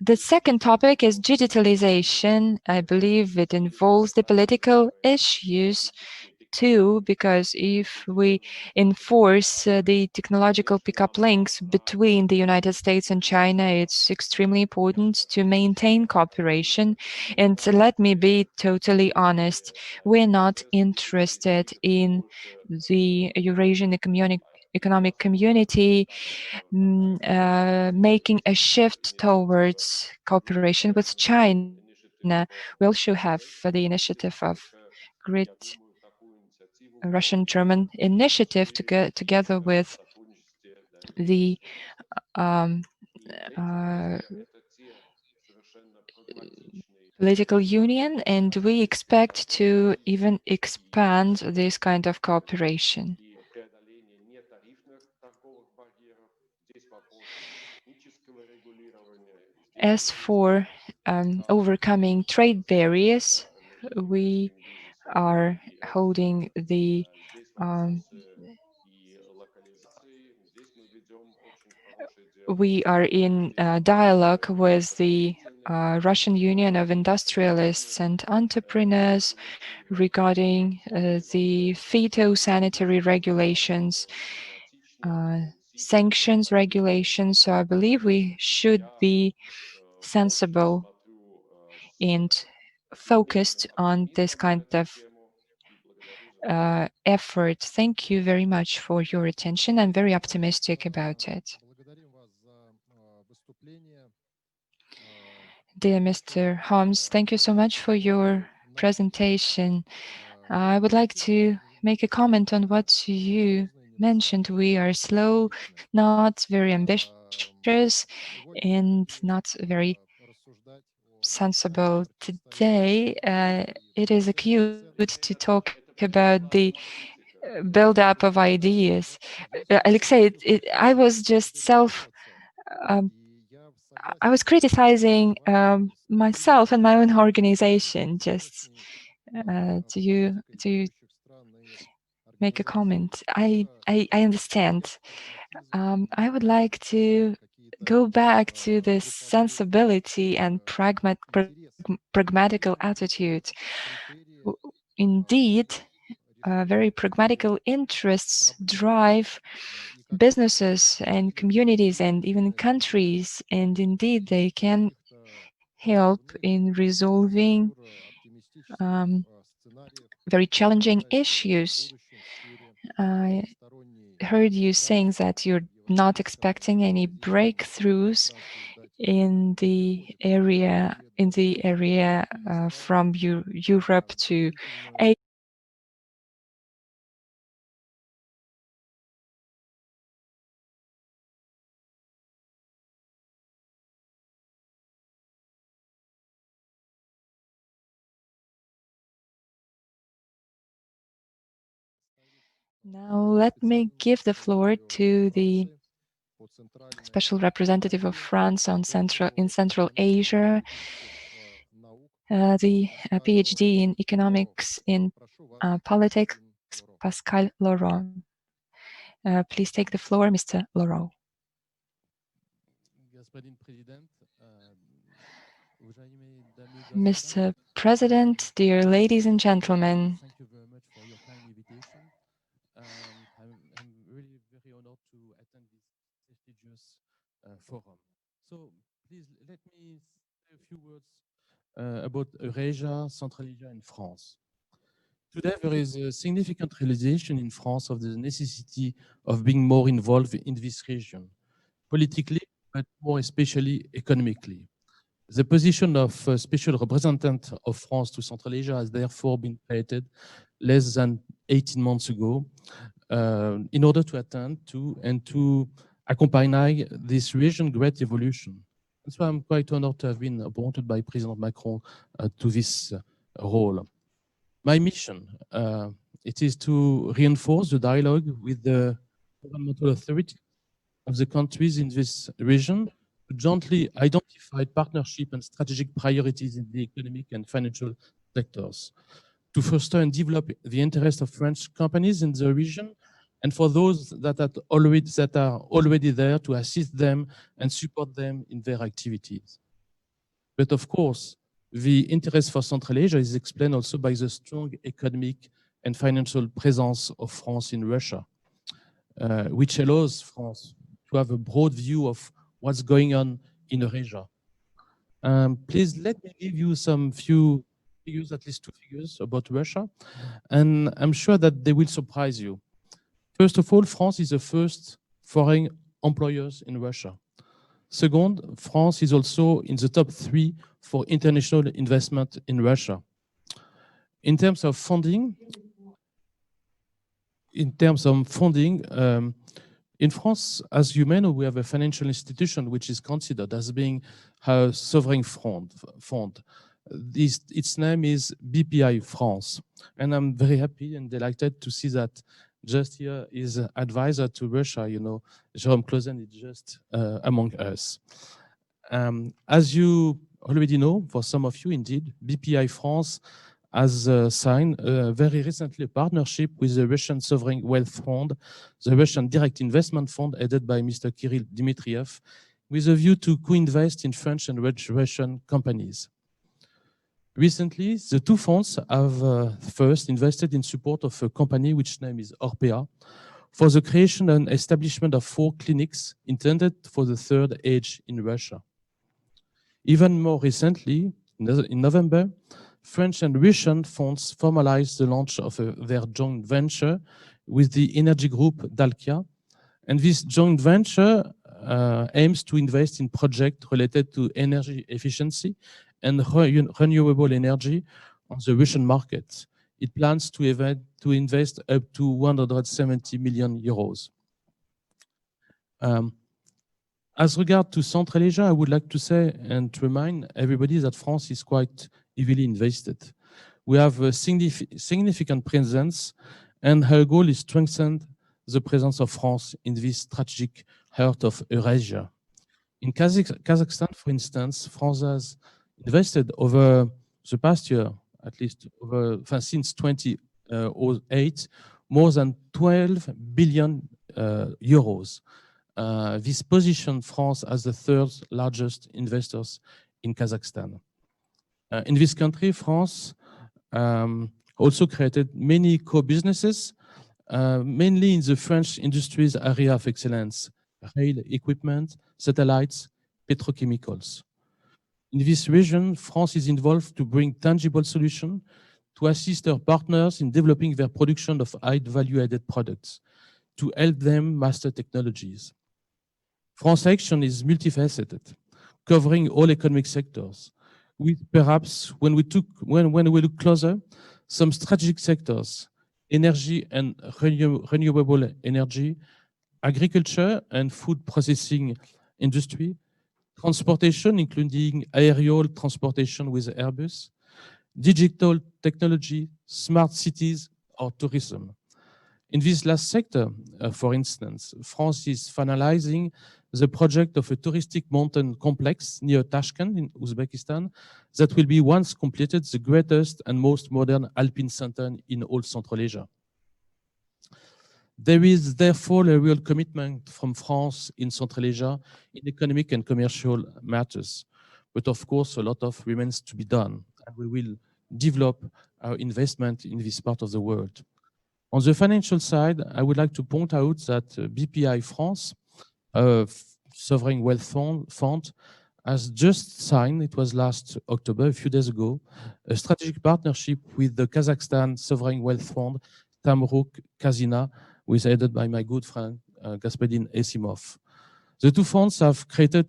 The second topic is digitalization. I believe it involves the political issues too, because if we enforce the technological pickup links between the United States and China, it's extremely important to maintain cooperation. And let me be totally honest, we're not interested in the Eurasian Economic Community making a shift towards cooperation with China. We also have the initiative of Great Russian-German initiative together with the political union, and we expect to even expand this kind of cooperation. As for overcoming trade barriers, we are holding the we are in dialogue with the Russian Union of Industrialists and Entrepreneurs regarding the phytosanitary regulations, sanctions regulations. So I believe we should be sensible and focused on this kind of effort. Thank you very much for your attention. I'm very optimistic about it. Dear Mr. Holmes, thank you so much for your presentation. I would like to make a comment on what you mentioned. We are slow, not very ambitious, and not very sensible. Today, it is acute to talk about the build-up of ideas. Alexei, I was just I was criticizing myself and my own organization just to make a comment. I understand. I would like to go back to this sensibility and pragmatical attitude. Indeed, very pragmatical interests drive businesses and communities and even countries, and indeed they can help in resolving very challenging issues. I heard you saying that you're not expecting any breakthroughs in the area from Europe to Asia. Now let me give the floor to the special representative of France in Central Asia, the PhD in economics in politics, Pascal Laurent. Please take the floor, Mr. Laurent. Mr. President, dear ladies and gentlemen,
Thank you very much for your kind invitation. I'm really very honored to attend this prestigious forum. So please let me say a few words about Eurasia, Central Asia, and France. Today, there is a significant realization in France of the necessity of being more involved in this region, politically, but more especially economically. The position of special representative of France to Central Asia has therefore been created less than 18 months ago in order to attend to and to accompany this region great evolution. And so I'm quite honored to have been appointed by President Macron to this role. My mission, it is to reinforce the dialogue with the governmental authority of the countries in this region to jointly identify partnership and strategic priorities in the economic and financial sectors, to foster and develop the interest of French companies in the region, and for those that are already there, to assist them and support them in their activities. But of course, the interest for Central Asia is explained also by the strong economic and financial presence of France in Russia, which allows France to have a broad view of what's going on in Eurasia. Please let me give you some few figures, at least two figures about Russia, and I'm sure that they will surprise you. First of all, France is the first foreign employers in Russia. Second, France is also in the top 3 for international investment in Russia. In terms of funding, in France, as you may know, we have a financial institution which is considered as being a sovereign fund. Its name is BPI France. And I'm very happy and delighted to see that just here is advisor to Russia, you know, Jérôme Clausen is just among us. As you already know, for some of you indeed, BPI France has signed very recently a partnership with the Russian Sovereign Wealth Fund, the Russian Direct Investment Fund headed by Mr. Kirill Dmitriev, with a view to co-invest in French and Russian companies. Recently, the two funds have first invested in support of a company which name is Orpea for the creation and establishment of 4 clinics intended for the third age in Russia. Even more recently, in November, French and Russian funds formalized the launch of their joint venture with the energy group Dalkia. And this joint venture aims to invest in projects related to energy efficiency and renewable energy on the Russian market. It plans to invest up to 170 million euros. As regard to Central Asia, I would like to say and to remind everybody that France is quite heavily invested. We have a significant presence, and her goal is to strengthen the presence of France in this strategic heart of Eurasia. In Kazakhstan, for instance, France has invested over the past year, at least since 2008, more than 12 billion euros. This positions France as the 3rd largest investors in Kazakhstan. In this country, France also created many co-businesses, mainly in the French industries area of excellence, rail equipment, satellites, petrochemicals. In this region, France is involved to bring tangible solutions to assist our partners in developing their production of high value-added products, to help them master technologies. France's action is multifaceted, covering all economic sectors, with perhaps, when we look closer, some strategic sectors, energy and renewable energy, agriculture and food processing industry, transportation, including aerial transportation with Airbus, digital technology, smart cities, or tourism. In this last sector, for instance, France is finalizing the project of a touristic mountain complex near Tashkent in Uzbekistan that will be, once completed, the greatest and most modern alpine center in all Central Asia. There is therefore a real commitment from France in Central Asia in economic and commercial matters. But of course, a lot of remains to be done, and we will develop our investment in this part of the world. On the financial side, I would like to point out that BPI France, Sovereign Wealth Fund, has just signed, it was last October, a few days ago, a strategic partnership with the Kazakhstan Sovereign Wealth Fund, Tamruk Kazina, which is headed by my good friend, Господин Esimov. The two funds have created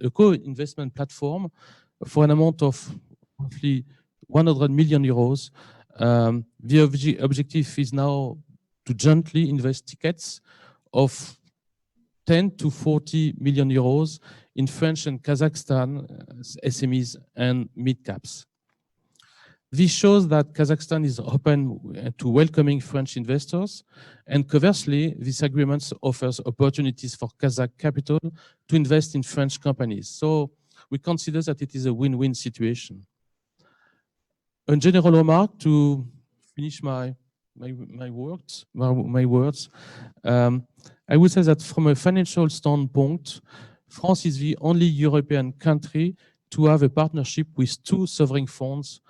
a co-investment platform for an amount of roughly 100 million euros. The objective is now to jointly invest tickets of 10 to 40 million euros in French and Kazakhstan SMEs and mid-caps. This shows that Kazakhstan is open to welcoming French investors, and conversely, this agreement offers opportunities for Kazakh capital to invest in French companies. So we consider that it is a win-win situation. A general remark to finish my words. I would say that from a financial standpoint, France is the only European country to have a partnership with 2 sovereign funds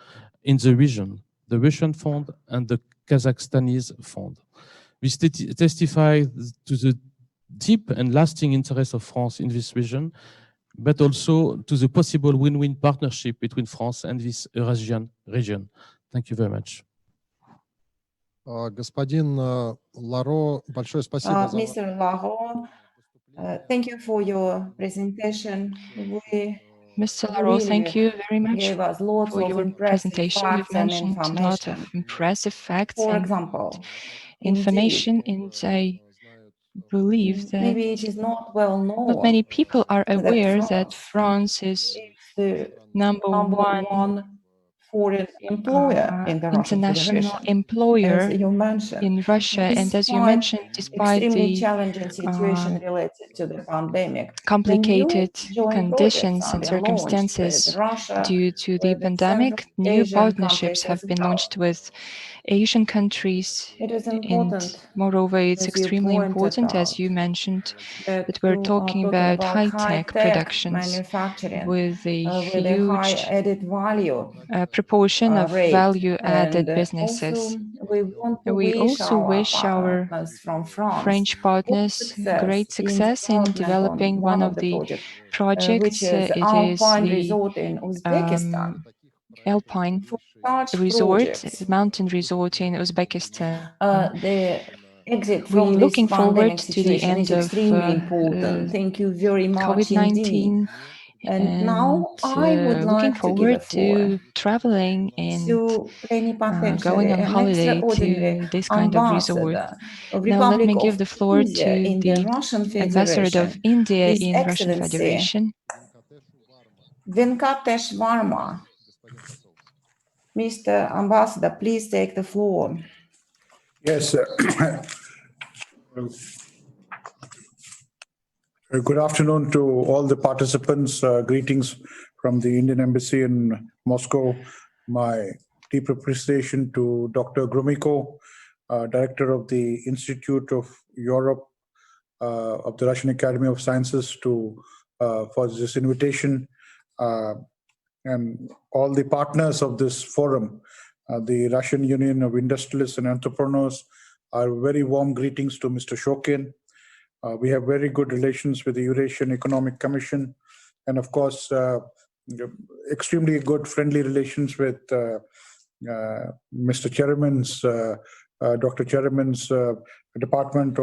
in the region, the Russian fund and the Kazakhstani fund. We testify to the deep and lasting interest of France in this region, but also to the possible win-win partnership between France and this Eurasian region. Thank you very much.
Господин Ларо, большое спасибо за
Mr. Laho, thank you for your presentation.
Mr. Laro, thank
Really
you very much
gave us lots
for
of
your
impressive
presentation. You've
facts and
mentioned a lot of
information.
impressive facts
For
and
example,
information,
indeed,
and I believe that
maybe it is not well
not many
known
people are
that
aware that
France
France is
is the
number
number
one
one foreign employer in the Russian
international
Federation,
employer
as you mentioned.
in Russia. And as you
Despite
mentioned, despite
extremely
the
challenging situation related to the pandemic, the new
complicated
joint projects
conditions
have
and
been launched with
circumstances
Russia,
due to the
with the Central
pandemic, new
Asian
partnerships
countries
have
as
been
well.
launched with Asian countries.
It is
And
important,
moreover, it's
as you
extremely
pointed
important, as
out,
you mentioned,
that
that we're
you are
talking
talking
about
about
high-tech
high-tech
productions
manufacturing
with a
with a high
huge
added value
proportion of
rate.
value-added
And
businesses.
also, we want to
We
wish
also
our
wish our
partners from France
French
good
partners
success
great
in
success in
development on
developing
one
one
of
of
the
the
projects, which
projects.
is
It is
Alpine
the
Resort in Uzbekistan.
Alpine
For such
Resort,
projects,
mountain resort in Uzbekistan.
the exit
We
from this
looking forward
pandemic
to the
situation
end
is
of
extremely important. Thank you very much indeed.
COVID-19
And
and
now I would
looking
like to give
forward
a floor
to traveling and
to
going
plenipotentiary
on
and
holiday
extraordinary
to this kind of resort.
ambassador of
Now let
Republic
me give
of
the floor
India
to
in the
the
Russian
Ambassador of
Federation,
India
His
in Russian
Excellency
Federation.
Venkatesh Varma. Mr. Ambassador, please take the floor.
Yes. Good afternoon to all the participants. Greetings from the Indian Embassy in Moscow. My deep appreciation to Dr. Gromyko, Director of the Institute of Europe of the Russian Academy of Sciences, for this invitation, and all the partners of this forum, the Russian Union of Industrialists and Entrepreneurs. Our very warm greetings to Mr. Shokin. We have very good relations with the Eurasian Economic Commission, and of course, extremely good friendly relations with Mr. Chairman's, Dr. Chairman's Department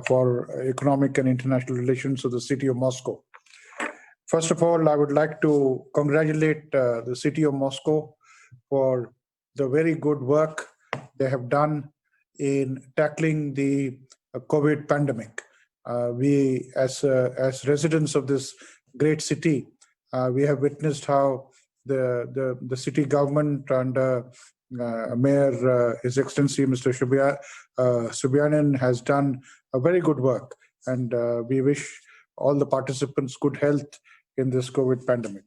for Economic and International Relations of the City of Moscow. First of all, I would like to congratulate the City of Moscow for the very good work they have done in tackling the COVID pandemic. We, as residents of this great city, we have witnessed how the city government and Mayor, His Excellency Mr. Subyanin has done a very good work, and we wish all the participants good health in this COVID pandemic.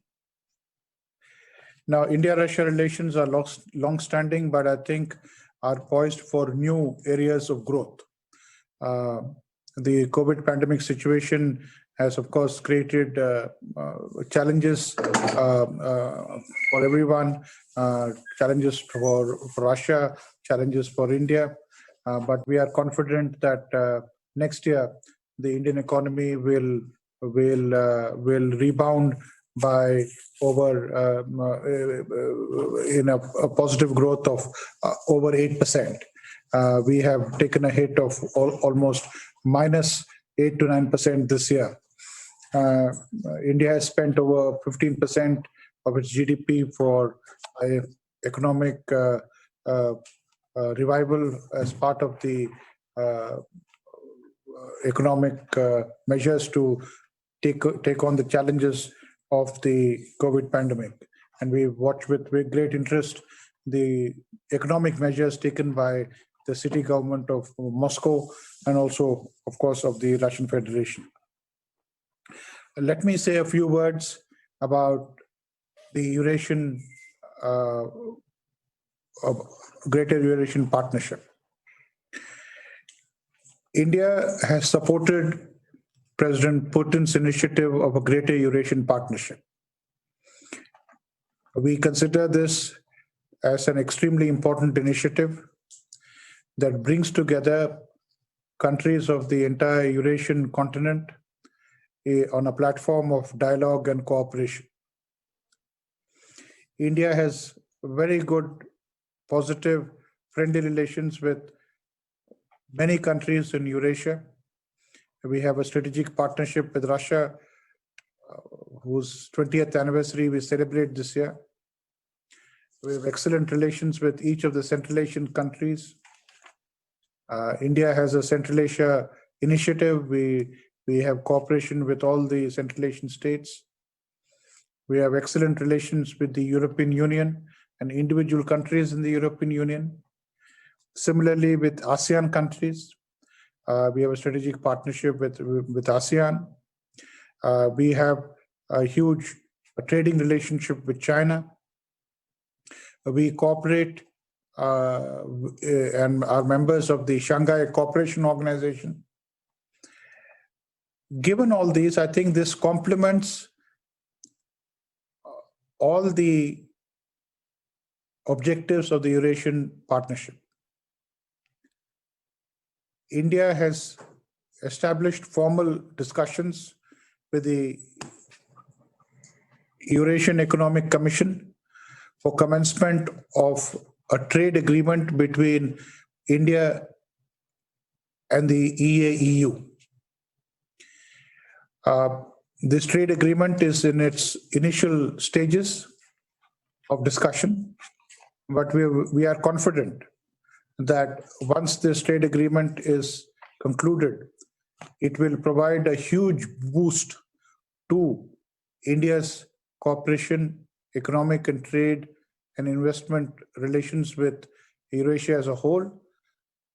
Now, India-Russia relations are long-standing, but I think are poised for new areas of growth. The COVID pandemic situation has, of course, created challenges for everyone, challenges for Russia, challenges for India. But we are confident that next year the Indian economy will rebound by over in a positive growth of over 8%. We have taken a hit of almost minus 8 to 9% this year. India has spent over 15% of its GDP for economic revival as part of the economic measures to take on the challenges of the COVID pandemic. And we watch with great interest the economic measures taken by the city government of Moscow and also, of course, of the Russian Federation. Let me say a few words about the Eurasian, Greater Eurasian Partnership. India has supported President Putin's initiative of a Greater Eurasian Partnership. We consider this as an extremely important initiative that brings together countries of the entire Eurasian continent on a platform of dialogue and cooperation. India has very good, positive friendly relations with many countries in Eurasia. We have a strategic partnership with Russia, whose 20th anniversary we celebrate this year. We have excellent relations with each of the Central Asian countries. India has a Central Asia initiative. We have cooperation with all the Central Asian states. We have excellent relations with the European Union and individual countries in the European Union. Similarly, with ASEAN countries, we have a strategic partnership with ASEAN. We have a huge trading relationship with China. We cooperate and are members of the Shanghai Cooperation Organization. Given all these, I think this complements all the objectives of the Eurasian Partnership. India has established formal discussions with the Eurasian Economic Commission for commencement of a trade agreement between India and the EAEU. This trade agreement is in its initial stages of discussion, but we are confident that once this trade agreement is concluded, it will provide a huge boost to India's cooperation, economic and trade and investment relations with Eurasia as a whole,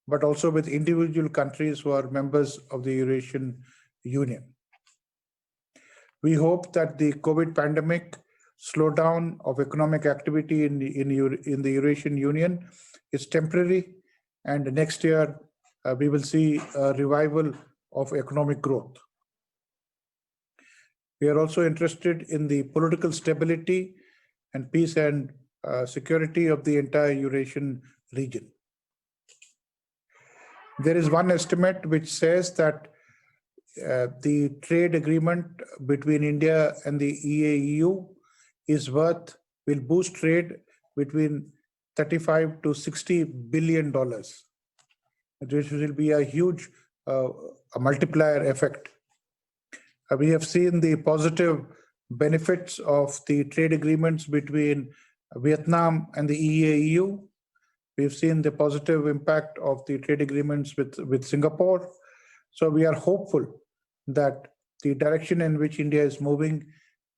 but also with individual countries who are members of the Eurasian Union. We hope that the COVID pandemic slowdown of economic activity in the Eurasian Union is temporary, and next year we will see a revival of economic growth. We are also interested in the political stability and peace and security of the entire Eurasian region. There is one estimate which says that the trade agreement between India and the EAEU will boost trade between $35 to $60 billion. This will be a huge a multiplier effect. We have seen the positive benefits of the trade agreements between Vietnam and the EAEU. We've seen the positive impact of the trade agreements with Singapore. So we are hopeful that the direction in which India is moving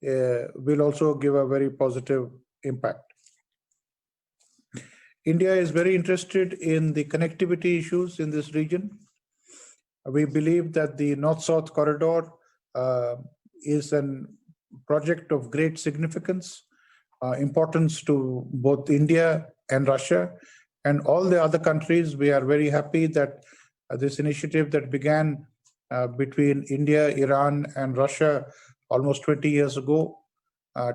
will also give a very positive impact. India is very interested in the connectivity issues in this region. We believe that the North-South corridor is a project of great significance, importance to both India and Russia and all the other countries. We are very happy that this initiative that began between India, Iran, and Russia almost 20 years ago,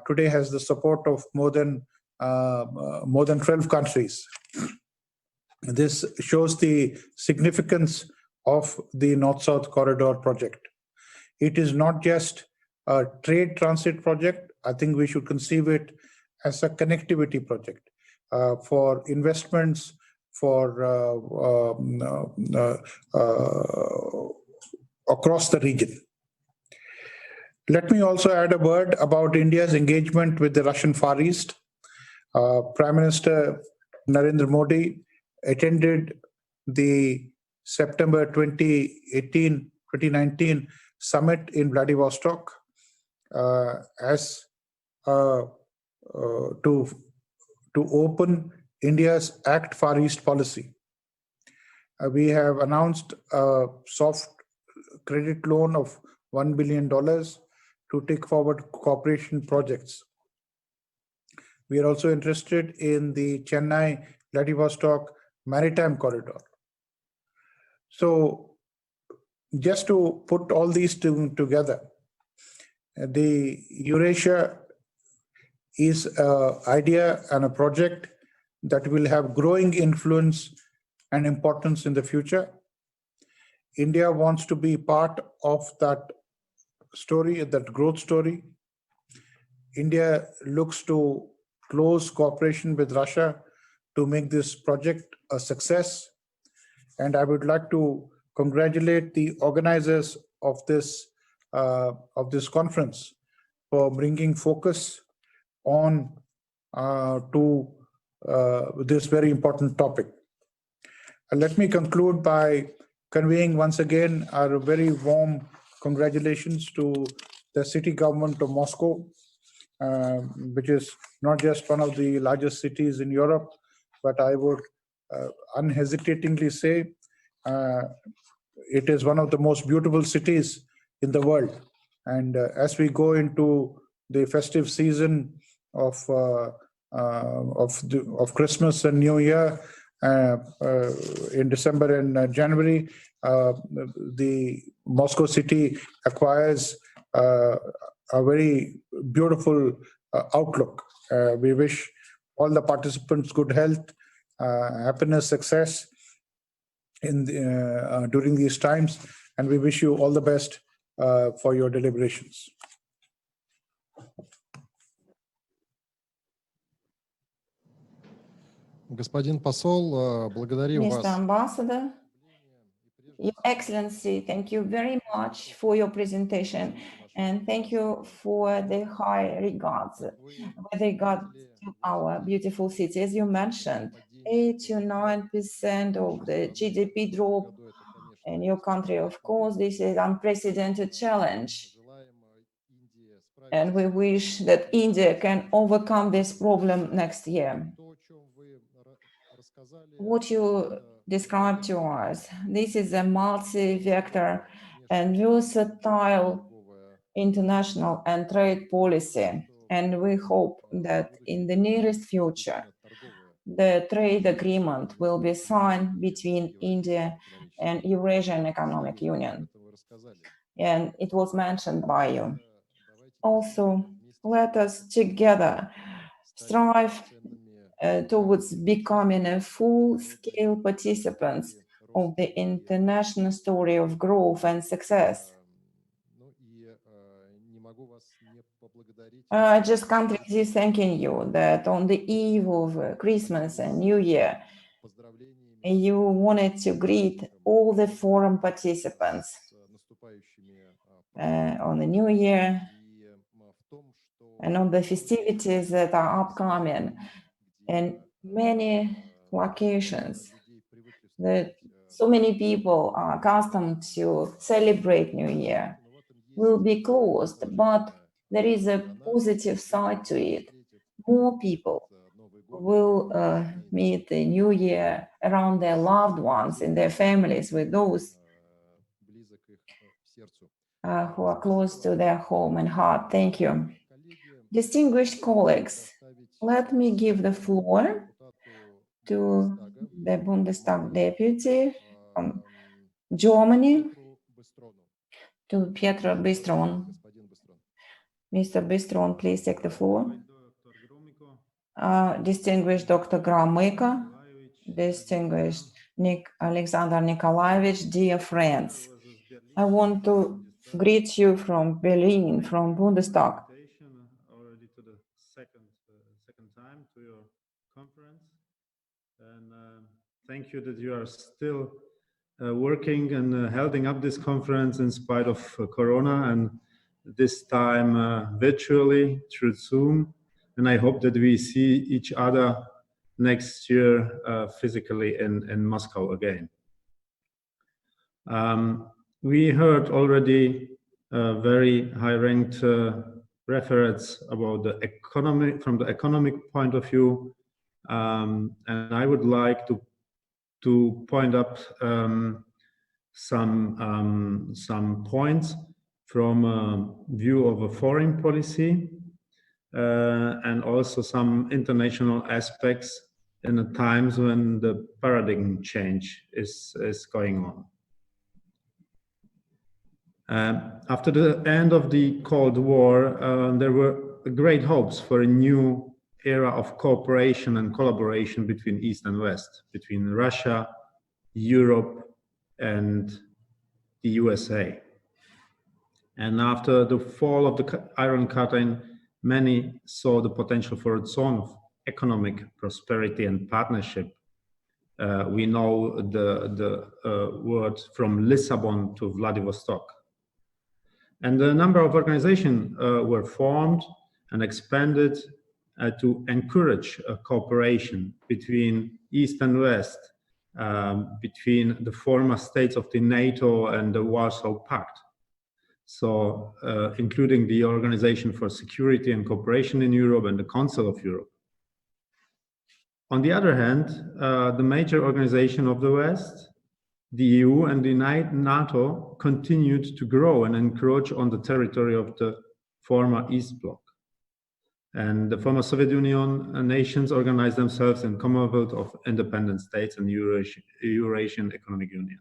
today has the support of more than 12 countries. This shows the significance of the North-South Corridor project. It is not just a trade transit project. I think we should conceive it as a connectivity project for investments, for across the region. Let me also add a word about India's engagement with the Russian Far East. Prime Minister Narendra Modi attended the September 2019 summit in Vladivostok to open India's Act Far East policy. We have announced a soft credit loan of $1 billion to take forward cooperation projects. We are also interested in the Chennai-Vladivostok Maritime Corridor. So just to put all these together, the Eurasia is an idea and a project that will have growing influence and importance in the future. India wants to be part of that story, that growth story. India looks to close cooperation with Russia to make this project a success. And I would like to congratulate the organizers of this conference for bringing focus on to this very important topic. Let me conclude by conveying once again our very warm congratulations to the city government of Moscow, which is not just one of the largest cities in Europe, but I would unhesitatingly say it is one of the most beautiful cities in the world. And as we go into the festive season of Christmas and New Year in December and January, the Moscow city acquires a very beautiful outlook. We wish all the participants good health, happiness, success in during these times, and we wish you all the best for your deliberations.
Господин посол, благодарю
Mr.
вас.
Ambassador, Your Excellency, thank you very much for your presentation, and thank you for the high regards with regard to our beautiful city. As you mentioned, 8 to 9% of the GDP drop in your country. Of course, this is an unprecedented challenge, and we wish that India can overcome this problem next year. What you described to us, this is a multi-vector and versatile international and trade policy, and we hope that in the nearest future, the trade agreement will be signed between India and Eurasian Economic Union, and it was mentioned by you. Also, let us together strive towards becoming a full-scale participants of the international story of growth and success. I just can't resist thanking you that on the eve of Christmas and New Year, you wanted to greet all the forum participants on the New Year and on the festivities that are upcoming. And many locations that so many people are accustomed to celebrate New Year will be closed, but there is a positive side to it. More people will meet the New Year around their loved ones and their families, with those who are close to their home and heart. Thank you. Distinguished colleagues, let me give the floor to the Bundestag deputy from Germany, to Pietro Bistron. Mr. Bistron, please take the floor. Distinguished Dr. Gromyko, distinguished Alexander Nikolaevich, dear friends, I want to greet you from Berlin, from Bundestag.
Already to the second time to your conference, and thank you that you are still working and holding up this conference in spite of Corona, and this time virtually through Zoom. And I hope that we see each other next year physically in Moscow again. We heard already very high-ranked reference about the economy from the economic point of view, and I would like to point up some points from a view of a foreign policy and also some international aspects in the times when the paradigm change is going on. After the end of the Cold War, there were great hopes for a new era of cooperation and collaboration between East and West, between Russia, Europe, and the USA. And after the fall of the Iron Curtain, many saw the potential for its own economic prosperity and partnership. We know the word from Lisbon to Vladivostok. And a number of organizations were formed and expanded to encourage cooperation between East and West, between the former states of the NATO and the Warsaw Pact. So, including the Organization for Security and Cooperation in Europe and the Council of Europe. On the other hand, the major organization of the West, the EU and the NATO, continued to grow and encroach on the territory of the former East Bloc. And the former Soviet Union nations organized themselves in Commonwealth of Independent States and Eurasian Economic Union.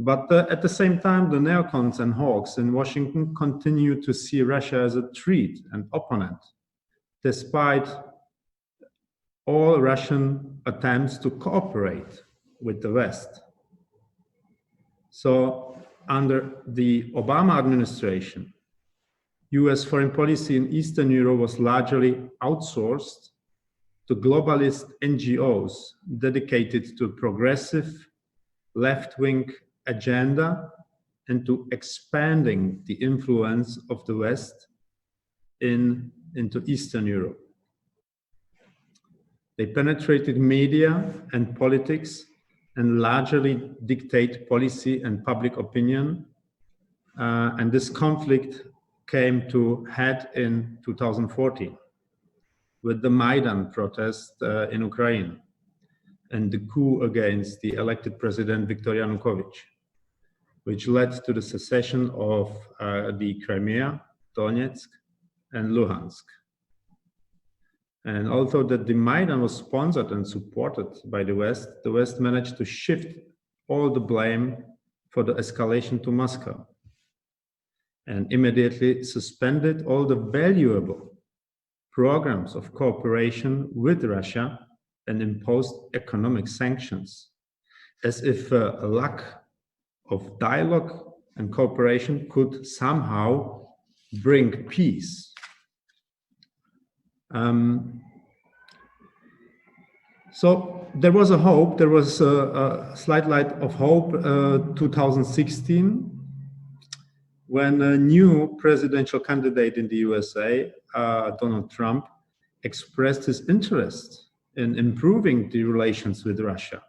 But at the same time, the neocons and hawks in Washington continued to see Russia as a threat and opponent, despite all Russian attempts to cooperate with the West. So under the Obama administration, US foreign policy in Eastern Europe was largely outsourced to globalist NGOs dedicated to a progressive left-wing agenda and to expanding the influence of the West into Eastern Europe. They penetrated media and politics and largely dictate policy and public opinion. And this conflict came to head in 2014 with the Maidan protest in Ukraine and the coup against the elected president Viktor Yanukovych, which led to the secession of the Crimea, Donetsk, and Luhansk. And although that the Maidan was sponsored and supported by the West managed to shift all the blame for the escalation to Moscow and immediately suspended all the valuable programs of cooperation with Russia and imposed economic sanctions, as if a lack of dialogue and cooperation could somehow bring peace. So there was a hope, there was a slight light of hope 2016 when a new presidential candidate in the USA, Donald Trump, expressed his interest in improving the relations with Russia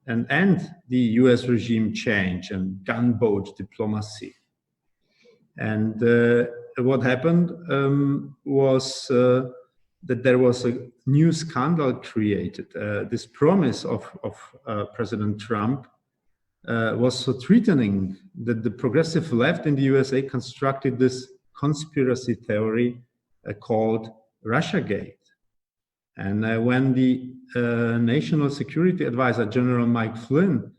and end the US regime change and gunboat diplomacy. And what happened was that there was a new scandal created. This promise of President Trump was so threatening that the progressive left in the USA constructed this conspiracy theory called Russiagate. And when the National Security Advisor, General Mike Flynn,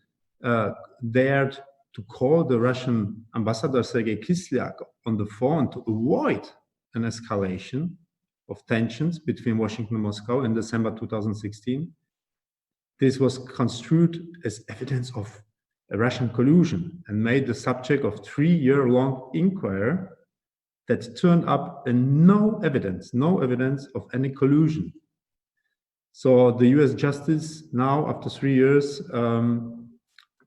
dared to call the Russian ambassador Sergei Kislyak on the phone to avoid an escalation of tensions between Washington and Moscow in December 2016, this was construed as evidence of a Russian collusion and made the subject of 3-year-long inquiry that turned up no evidence of any collusion. So the US Justice now, after 3 years, the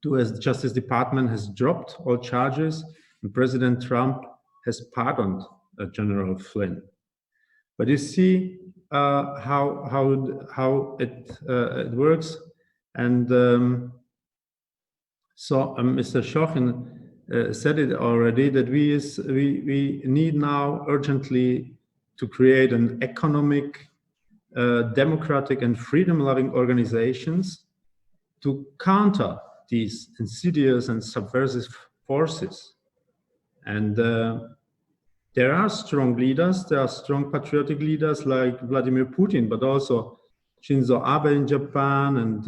US Justice Department has dropped all charges and President Trump has pardoned General Flynn. But you see how it works. And so Mr. Shochin said it already, that we need now urgently to create an economic, democratic and freedom-loving organizations to counter these insidious and subversive forces. And there are strong leaders, there are strong patriotic leaders like Vladimir Putin, but also Shinzo Abe in Japan and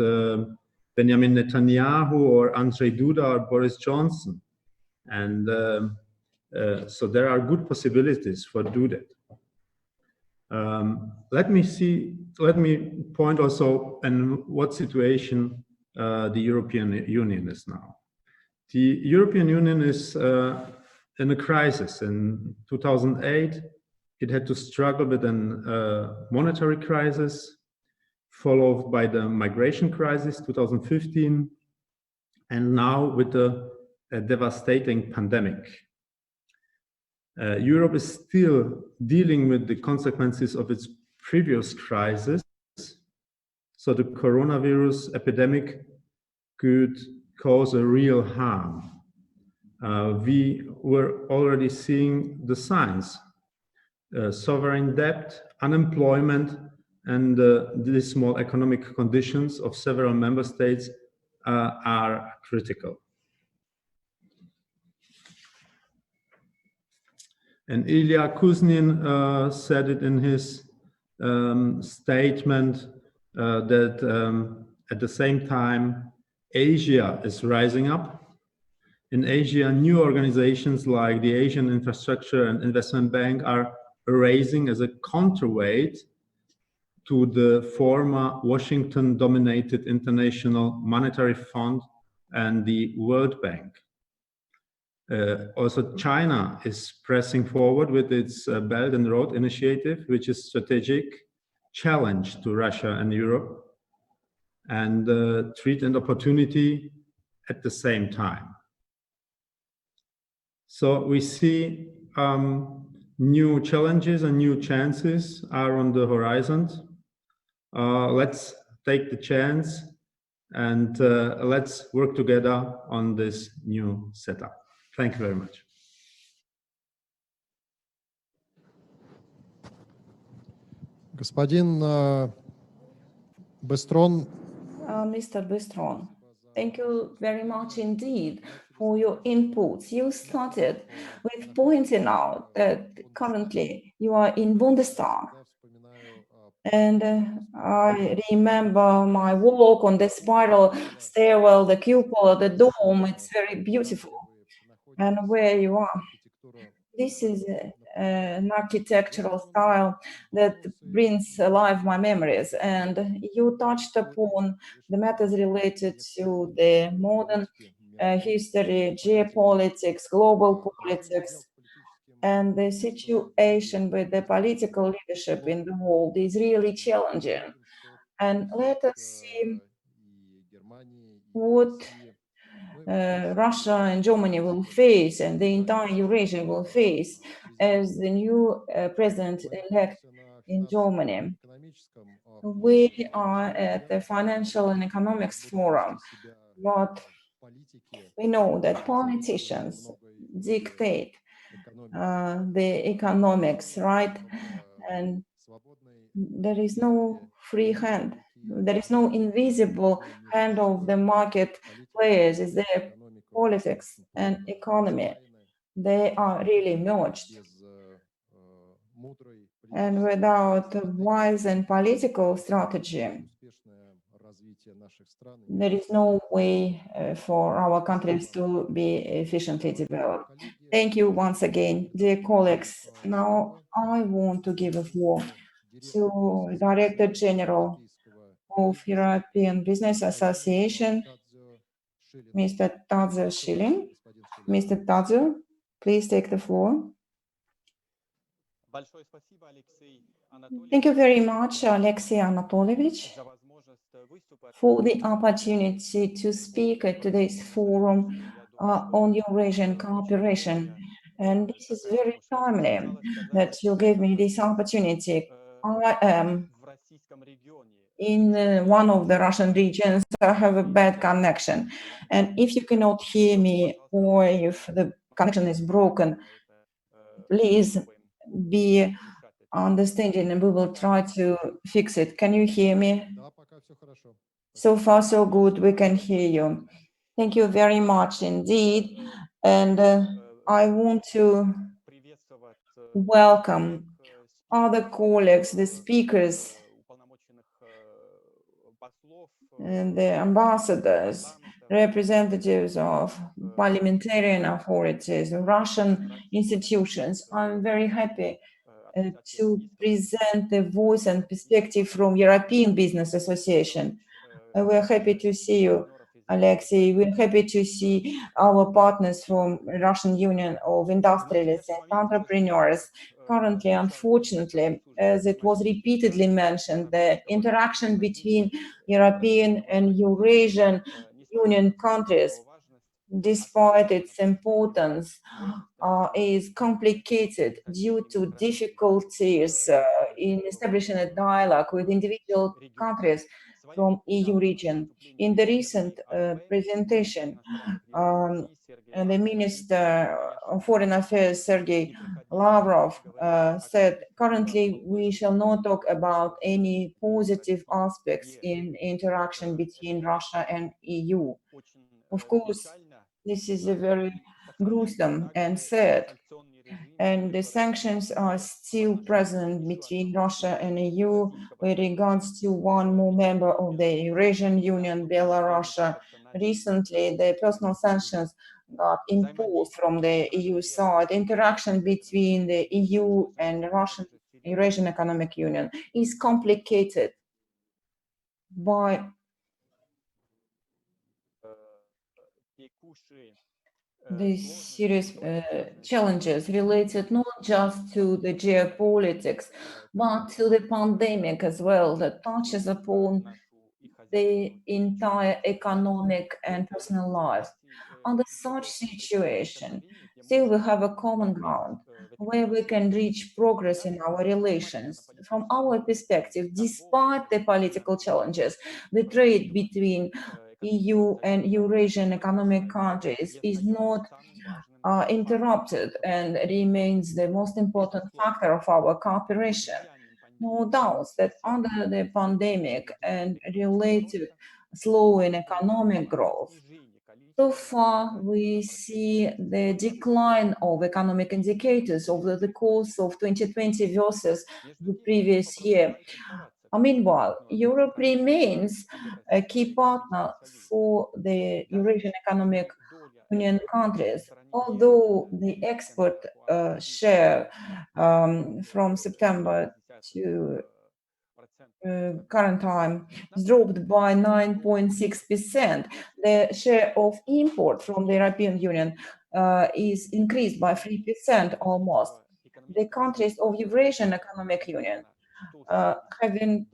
Benjamin Netanyahu or Andrzej Duda or Boris Johnson. And so there are good possibilities for do that. Let me point also in what situation the European Union is now. The European Union is in a crisis. In 2008, it had to struggle with a monetary crisis, followed by the migration crisis 2015, and now with a devastating pandemic. Europe is still dealing with the consequences of its previous crisis. So the coronavirus epidemic could cause a real harm. We were already seeing the signs. Sovereign debt, unemployment, and dismal economic conditions of several member states are critical. And Ilya Kuznin said it in his statement that at the same time, Asia is rising up. In Asia, new organizations like the Asian Infrastructure and Investment Bank are arising as a counterweight to the former Washington-dominated International Monetary Fund and the World Bank. Also, China is pressing forward with its Belt and Road Initiative, which is a strategic challenge to Russia and Europe, and threat and opportunity at the same time. So we see new challenges and new chances are on the horizon. Let's take the chance and let's work together on this new setup. Thank you very much.
Господин Быстрон.
Mr. Bistron, thank you very much indeed for your inputs. You started with pointing out that currently you are in Bundestag. And I remember my walk on the spiral stairwell, the cupola, the dome. It's very beautiful. And where you are, this is an architectural style that brings alive my memories. And you touched upon the matters related to the modern history, geopolitics, global politics, and the situation with the political leadership in the world is really challenging. And let us see what Russia and Germany will face, and the entire Eurasia will face, as the new president-elect in Germany. We are at the Financial and Economics Forum, but we know that politicians dictate the economics, right? And there is no free hand. There is no invisible hand of the market players. It's their politics and economy. They are really merged. And without a wise and political strategy, there is no way for our countries to be efficiently developed. Thank you once again, dear colleagues. Now I want to give a floor to Director General of European Business Association, Mr. Tadzio Shilin. Mr. Tadzio, please take the floor. Thank you very much, Alexei Anatolievich, for the opportunity to speak at today's forum on Eurasian cooperation. And this is very timely that you gave me this opportunity. I am in one of the Russian regions. I have a bad connection. And if you cannot hear me or if the connection is broken, please be understanding and we will try to fix it. Can you hear me? So far, so good. We can hear you. Thank you very much indeed. And I want to welcome other colleagues, the speakers, and the ambassadors, representatives of parliamentarian authorities, Russian institutions. I'm very happy to present the voice and perspective from European Business Association. We're happy to see you, Alexei. We're happy to see our partners from Russian Union of Industrialists and Entrepreneurs. Currently, unfortunately, as it was repeatedly mentioned, the interaction between European and Eurasian Union countries, despite its importance, is complicated due to difficulties in establishing a dialogue with individual countries from EU region. In the recent presentation, the Minister of Foreign Affairs, Sergei Lavrov, said, currently we shall not talk about any positive aspects in interaction between Russia and EU. Of course, this is a very gruesome and sad, and the sanctions are still present between Russia and EU with regards to one more member of the Eurasian Union, Belarus. Recently, the personal sanctions got imposed from the EU side. Interaction between the EU and Russian Eurasian Economic Union is complicated by these serious challenges related not just to the geopolitics, but to the pandemic as well, that touches upon the entire economic and personal lives. Under such situation, still we have a common ground where we can reach progress in our relations. From our perspective, despite the political challenges, the trade between EU and Eurasian economic countries is not interrupted and remains the most important factor of our cooperation. No doubt that under the pandemic and related slowing economic growth, so far we see the decline of economic indicators over the course of 2020 versus the previous year. Meanwhile, Europe remains a key partner for the Eurasian Economic Union countries, although the export share from September to current time dropped by 9.6%. The share of import from the European Union is increased by 3% almost. The countries of Eurasian Economic Union having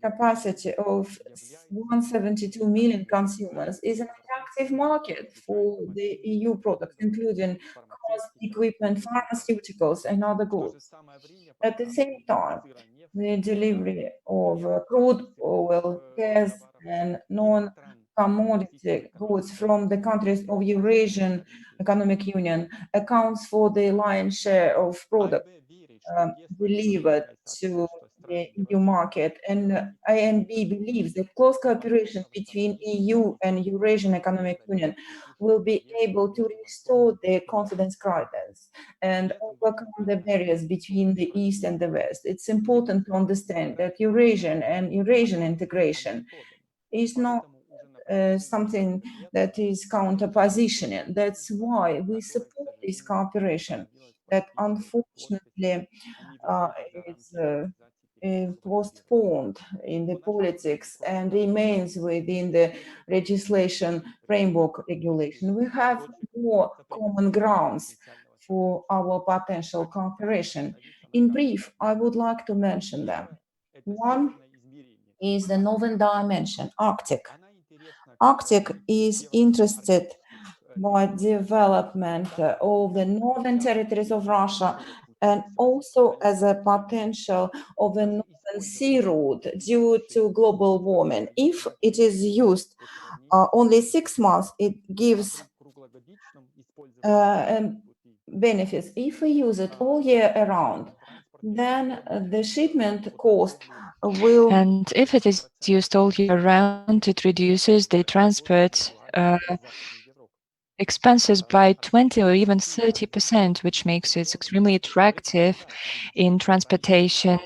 capacity of 172 million consumers is an attractive market for the EU products, including cars, equipment, pharmaceuticals, and other goods. At the same time, the delivery of crude oil, gas, and non-commodity goods from the countries of Eurasian Economic Union accounts for the lion's share of products delivered to the EU market. And INB believes that close cooperation between EU and Eurasian Economic Union will be able to restore the confidence crisis and overcome the barriers between the East and the West. It's important to understand that Eurasian and Eurasian integration is not something that is counterpositioning. That's why we support this cooperation that unfortunately is postponed in the politics and remains within the legislation framework regulation. We have more common grounds for our potential cooperation. In brief, I would like to mention them. One is the northern dimension, Arctic. Arctic is interested by development of the northern territories of Russia and also as a potential of a northern sea route due to global warming. If it is used only 6 months, it gives benefits. If we use it all year around, then the shipment cost will...
And if it is used all year round, it reduces the transport expenses by 20 or even 30%, which makes it extremely attractive in transportation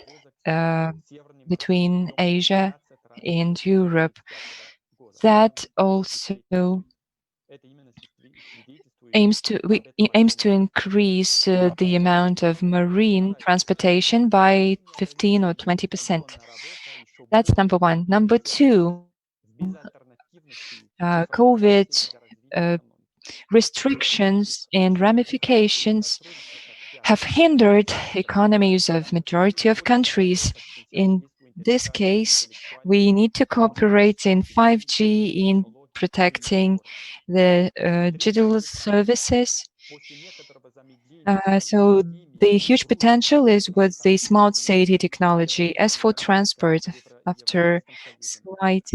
between Asia and Europe. That also aims to increase the amount of marine transportation by 15 or 20%. That's number one. Number two, COVID restrictions and ramifications have hindered economies of majority of countries. In this case, we need to cooperate in 5G, in protecting the digital services. So the huge potential is with the smart city technology. As for transport, after slight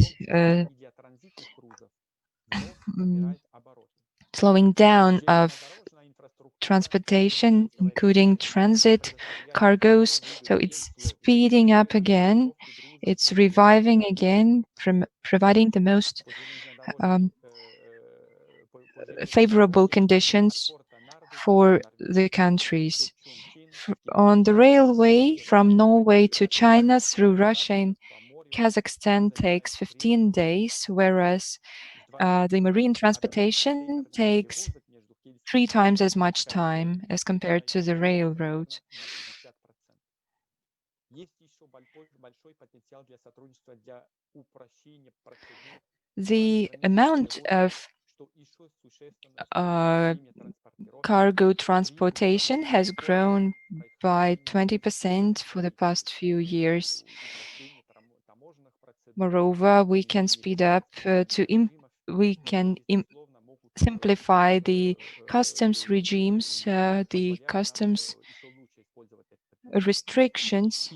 slowing down of transportation, including transit cargoes. So it's speeding up again. It's reviving again, providing the most favorable conditions for the countries. On the railway from Norway to China through Russia and Kazakhstan takes 15 days, whereas the marine transportation takes 3 times as much time as compared to the railroad. The amount of cargo transportation has grown by 20% for the past few years. Moreover, we can speed up simplify the customs regimes, the customs restrictions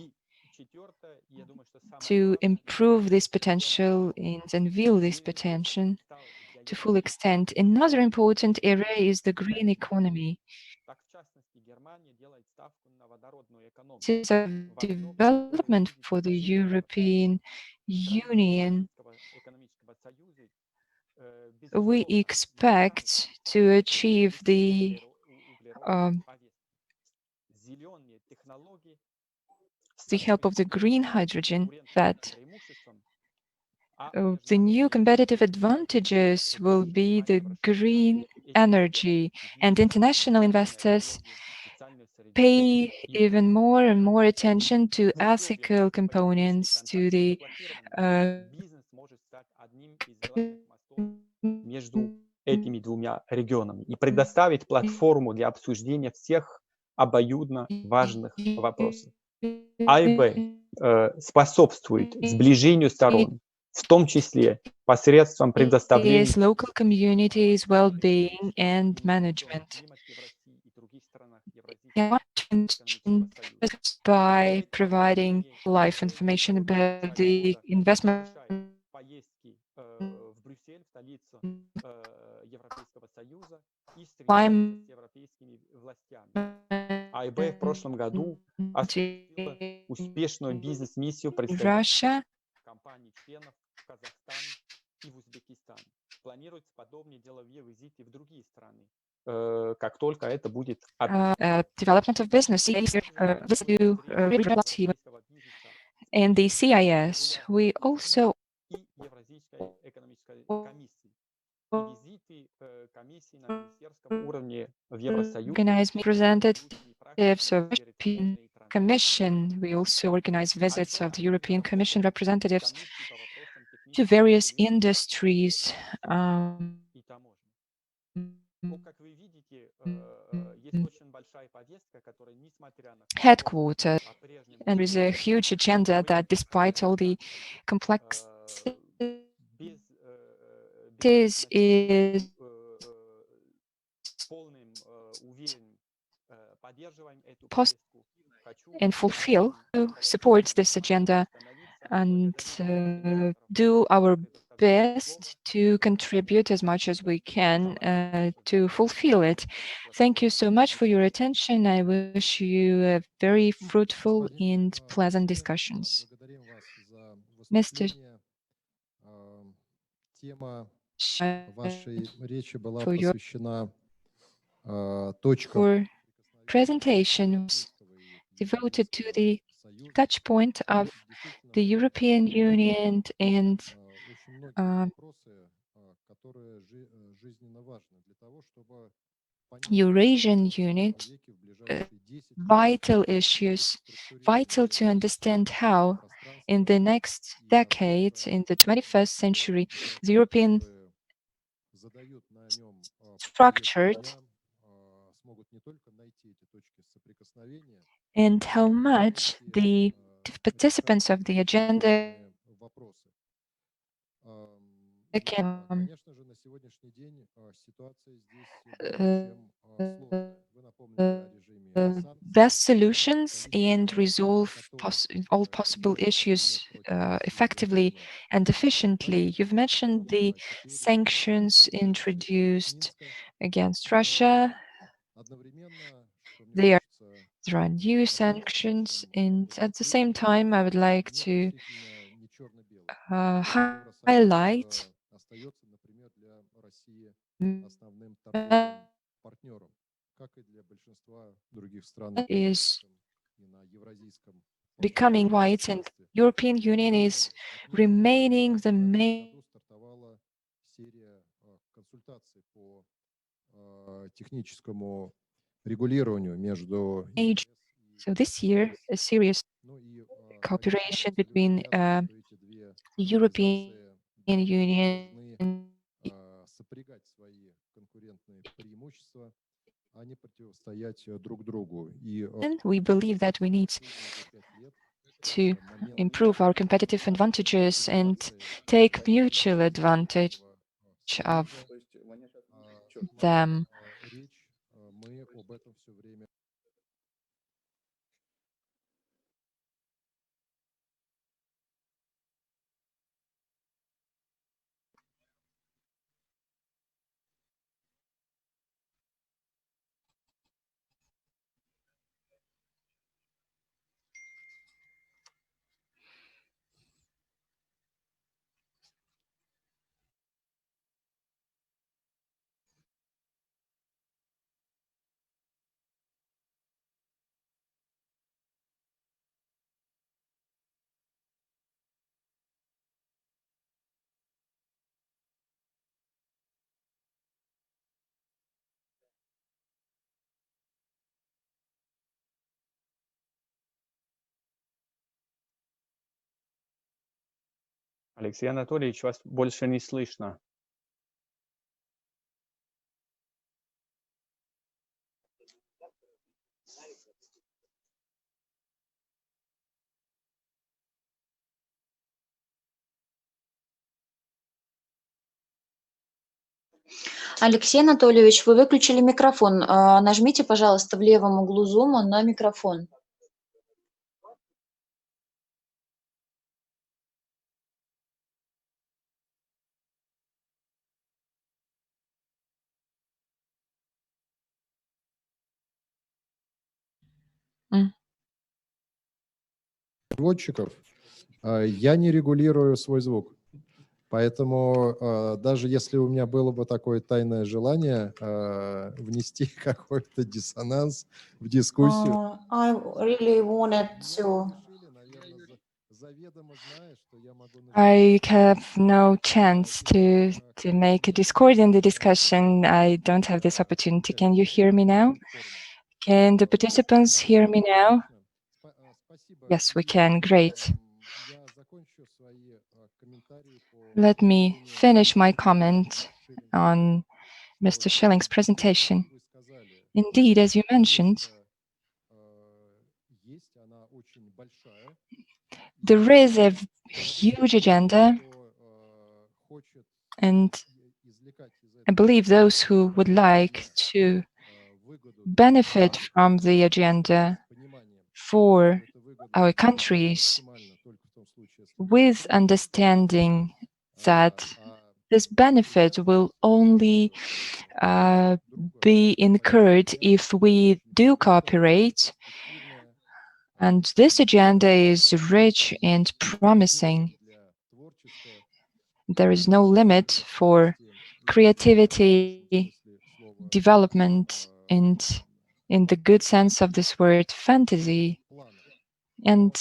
to improve this potential and unveil this potential to full extent. Another important area is the green economy. This is a development for the European Union. We expect to achieve the help of the green hydrogen, that the new competitive advantages will be the green energy, and international investors pay even more and more attention to ethical components, to the
между этими двумя регионами и предоставить платформу для обсуждения всех обоюдно важных вопросов. АИБ способствует сближению сторон, в том числе посредством предоставления
local communities' well-being and management. By providing live information about the investment
в Брюссель, в столицу Европейского Союза, и
встретиться
с европейскими властями. АИБ в прошлом году осуществила успешную бизнес-миссию представителей компаний-членов в Казахстан и в Узбекистан. Планируется подобные деловые визиты в другие страны, как только это будет
development of business and the CIS. We also
Евразийской экономической комиссии. Визиты комиссии на министерском уровне в Евросоюз.
Organize representatives of the European Commission. We also organize visits of the European Commission representatives to various industries. Headquarters, and there is a huge agenda that, despite all the complexities, is possible and fulfill, support this agenda, and do our best to contribute as much as we can to fulfill it. Thank you so much for your attention. I wish you a very fruitful and pleasant discussions. Mr.
Тема вашей речи была
for your
посвящена точкам
presentation was devoted to the touch point of the European Union and Eurasian unit, vital issues, vital to understand how in the next decade, in the 21st century, the European structured, and how much the participants of the agenda can best solutions and resolve all possible issues effectively and efficiently. You've mentioned the sanctions introduced against Russia. There are new sanctions, and at the same time, I would like to highlight is becoming white, and European Union is remaining the main age. So this year, a serious cooperation between the European Union we believe that we need to improve our competitive advantages and take mutual advantage of them.
Алексей Анатольевич, вас больше не слышно.
Алексей Анатольевич, вы выключили микрофон. Нажмите, пожалуйста, в левом углу зума на микрофон.
Переводчиков, я не регулирую свой звук. Поэтому даже если у меня было бы такое тайное желание внести какой-то диссонанс в дискуссию,
I really wanted to.
I have no chance to make a discord in the discussion. I don't have this opportunity. Can you hear me now? Can the participants hear me now? Yes, we can. Great. Let me finish my comment on Mr. Schilling's presentation. Indeed, as you mentioned, there is a huge agenda, and I believe those who would like to benefit from the agenda for our countries with understanding that this benefit will only be incurred if we do cooperate. And this agenda is rich and promising. There is no limit for creativity, development, and in the good sense of this word, fantasy, and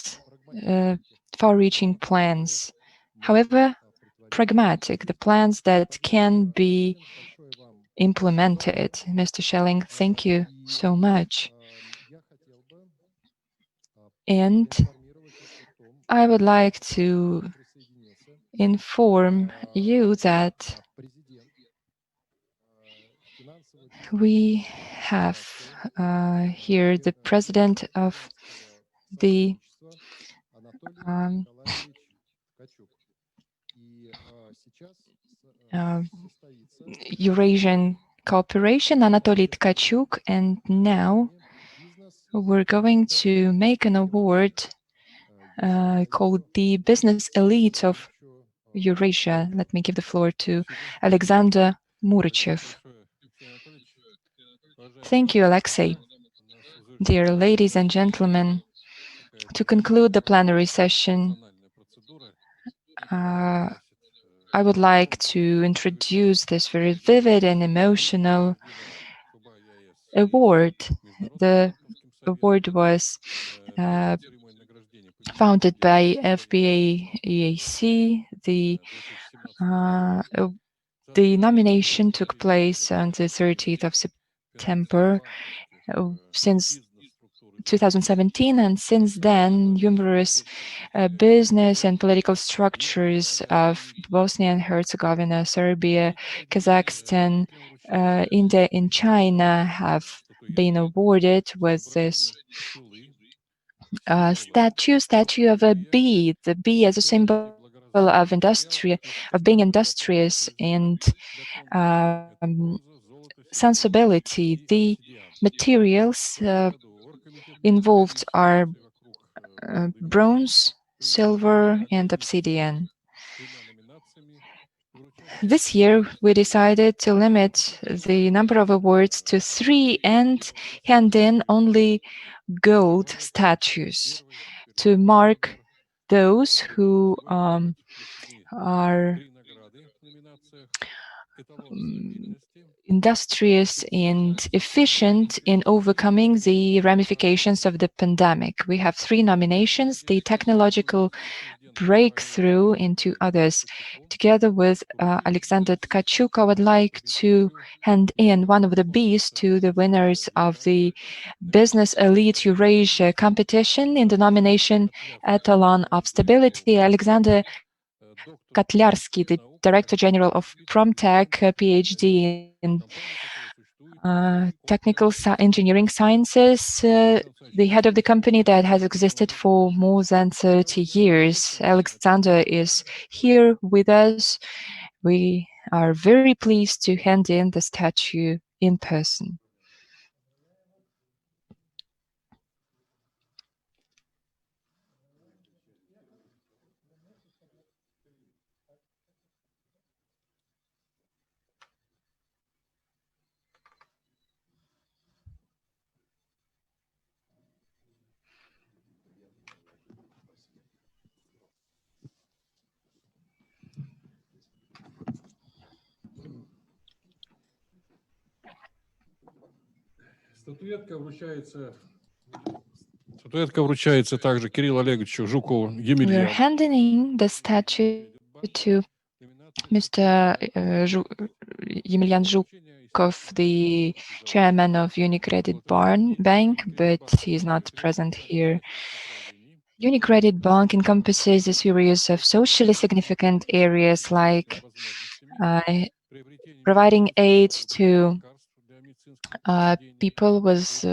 far-reaching plans. However, pragmatic, the plans that can be implemented. Mr. Schelling, thank you so much. And I would like to inform you that we have here the president of the Eurasian Cooperation, Anatoly Tkachuk, and now we're going to make an award called the Business Elite of Eurasia. Let me give the floor to Alexander Murachev. Thank you, Alexei. Dear ladies and gentlemen, to conclude the plenary session, I would like to introduce this very vivid and emotional award. The award was founded by FBA EAC. The nomination took place on the 30th of September. Since 2017, and since then, numerous business and political structures of Bosnia and Herzegovina, Serbia, Kazakhstan, India, and China have been awarded with this statue of a bee, the bee as a symbol of being industrious and sensibility. The materials involved are bronze, silver, and obsidian. This year, we decided to limit the number of awards to 3 and hand in only gold statues to mark those who are industrious and efficient in overcoming the ramifications of the pandemic. We have 3 nominations, the technological breakthrough, and 2 others. Together with Alexander Tkachuk, I would like to hand in one of the bees to the winners of the Business Elite Eurasia competition in the nomination Etalon of Stability. Alexander Katliarsky, the Director General of Promtech, PhD in technical engineering sciences, the head of the company that has existed for more than 30 years. Alexander is here with us. We are very pleased to hand in the statue in person.
Статуэтка вручается также Кириллу Олеговичу Жукову,
We are handing the statue to Mr. Yemelyan Zhukov, the chairman of Unicredit Bank, but he is not present here. Unicredit Bank encompasses a series of socially significant areas like providing aid to people with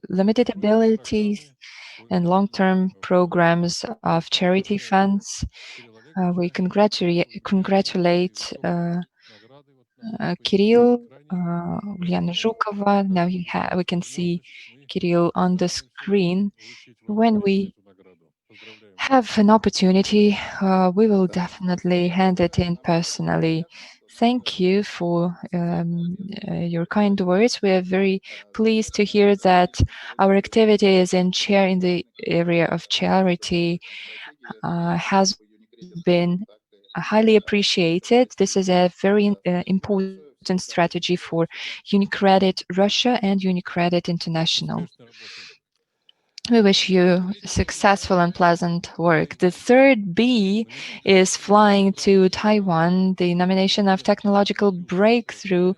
limited abilities and long-term programs of charity funds. We congratulate Kirill, Uliana Zhukova. Now we can see Kirill on the screen. When we have an opportunity, we will definitely hand it in personally. Thank you for your kind words. We are very pleased to hear that our activities in the area of charity has been highly appreciated. This is a very important strategy for Unicredit Russia and Unicredit International. We wish you successful and pleasant work. The third B is flying to Taiwan, the nomination of technological breakthrough.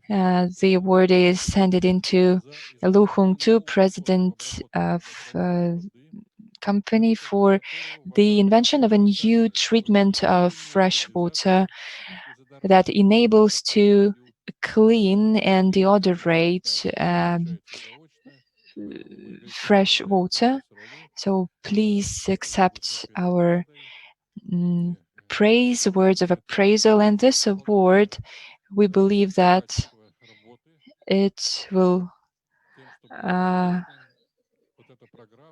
The award is handed into Lu Hongtu, president of company, for the invention of a new treatment of fresh water that enables to clean and deodorate fresh water. So please accept our praise, words of appraisal, and this award, we believe that it will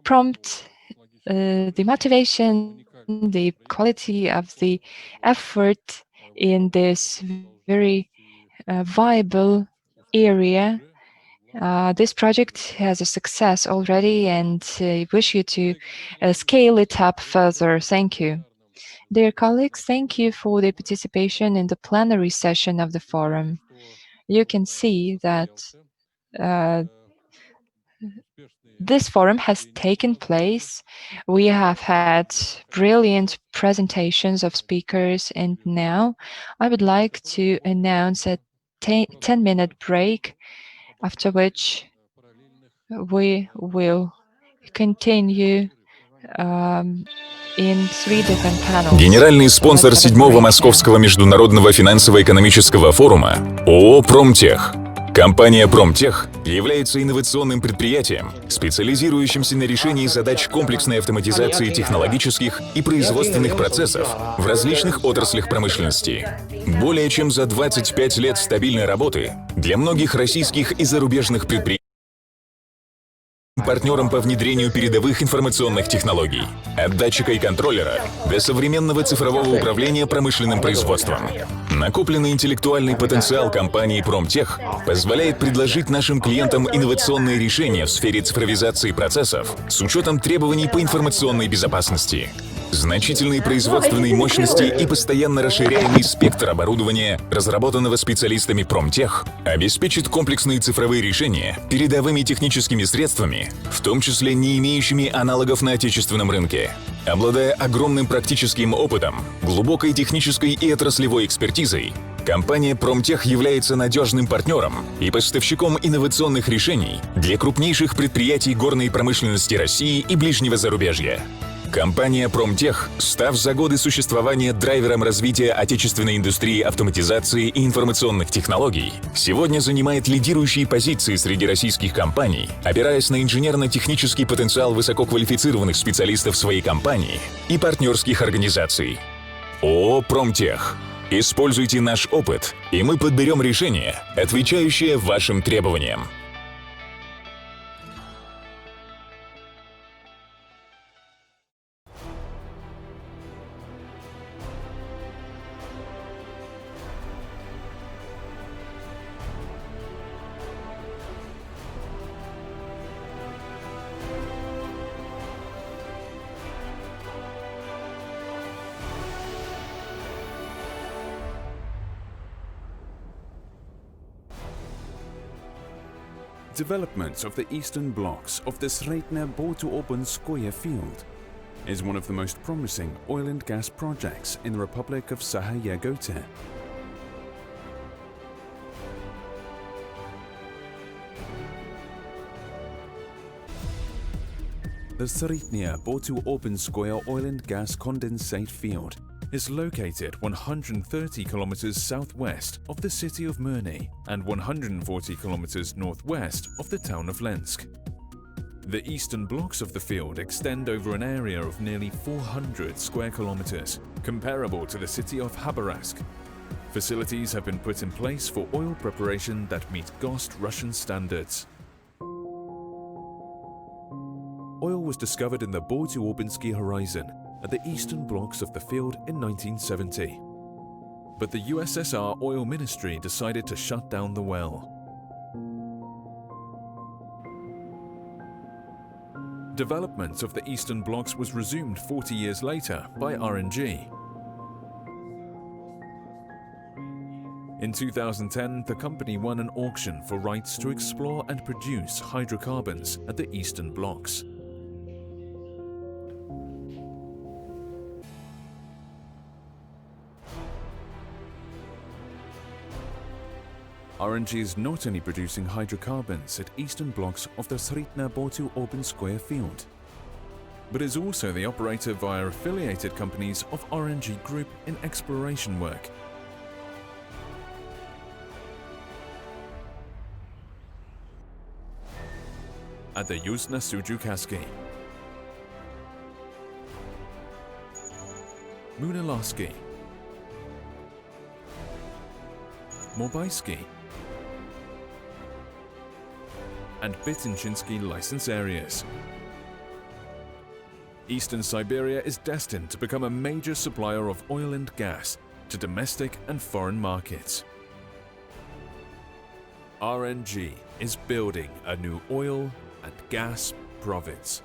prompt the motivation, the quality of the effort in this very viable area. This project has a success already, and I wish you to scale it up further. Thank you. Dear colleagues, thank you for the participation in the plenary session of the forum. You can see that this forum has taken place. We have had brilliant presentations of speakers, and now I would like to announce a 10-minute break, after which we will continue in 3 different panels.
Генеральный спонсор 7-го Московского международного финансово-экономического форума ООО «Промтех». Компания «Промтех» является инновационным предприятием, специализирующимся на решении задач комплексной автоматизации технологических и производственных процессов в различных отраслях промышленности. Более чем за 25 лет стабильной работы для многих российских и зарубежных предприятий партнером по внедрению передовых информационных технологий, от датчика и контроллера до современного цифрового управления промышленным производством. Накопленный интеллектуальный потенциал компании «Промтех» позволяет предложить нашим клиентам инновационные решения в сфере цифровизации процессов с учетом требований по информационной безопасности. Значительные производственные мощности и постоянно расширяемый спектр оборудования, разработанного специалистами «Промтех», обеспечит комплексные цифровые решения передовыми техническими средствами, в том числе не имеющими аналогов на отечественном рынке. Обладая огромным практическим опытом, глубокой технической и отраслевой экспертизой, компания «Промтех» является надежным партнером и поставщиком инновационных решений для крупнейших предприятий горной промышленности России и ближнего зарубежья. Компания «Промтех», став за годы существования драйвером развития отечественной индустрии автоматизации и информационных технологий, сегодня занимает лидирующие позиции среди российских компаний, опираясь на инженерно-технический потенциал высококвалифицированных специалистов своей компании и партнерских организаций. ООО «Промтех». Используйте наш опыт, и мы подберем решение, отвечающее вашим требованиям.
Development of the eastern blocks of the Srednya-Botu-Obenskoye field is one of the most promising oil and gas projects in the Republic of Saha-Yagote. The Srednya-Botu-Obenskoye oil and gas condensate field is located 130 kilometers southwest of the city of Mirny and 140 kilometers northwest of the town of Lensk. The eastern blocks of the field extend over an area of nearly 400 square kilometers, comparable to the city of Khabarovsk. Facilities have been put in place for oil preparation that meet GOST Russian standards. Oil was discovered in the Botu-Obenskoye horizon at the eastern blocks of the field in 1970. But the USSR Oil Ministry decided to shut down the well. Development of the eastern blocks was resumed 40 years later by RNG. In 2010, the company won an auction for rights to explore and produce hydrocarbons at the eastern blocks. RNG is not only producing hydrocarbons at eastern blocks of the Srednya-Botu-Obenskoye field, but is also the operator via affiliated companies of RNG Group in exploration work. at the Yuzhno-Sujukaski, Munilovsky, Mobaysky, and Bytynchinsky license areas. Eastern Siberia is destined to become a major supplier of oil and gas to domestic and foreign markets. RNG is building a new oil and gas province.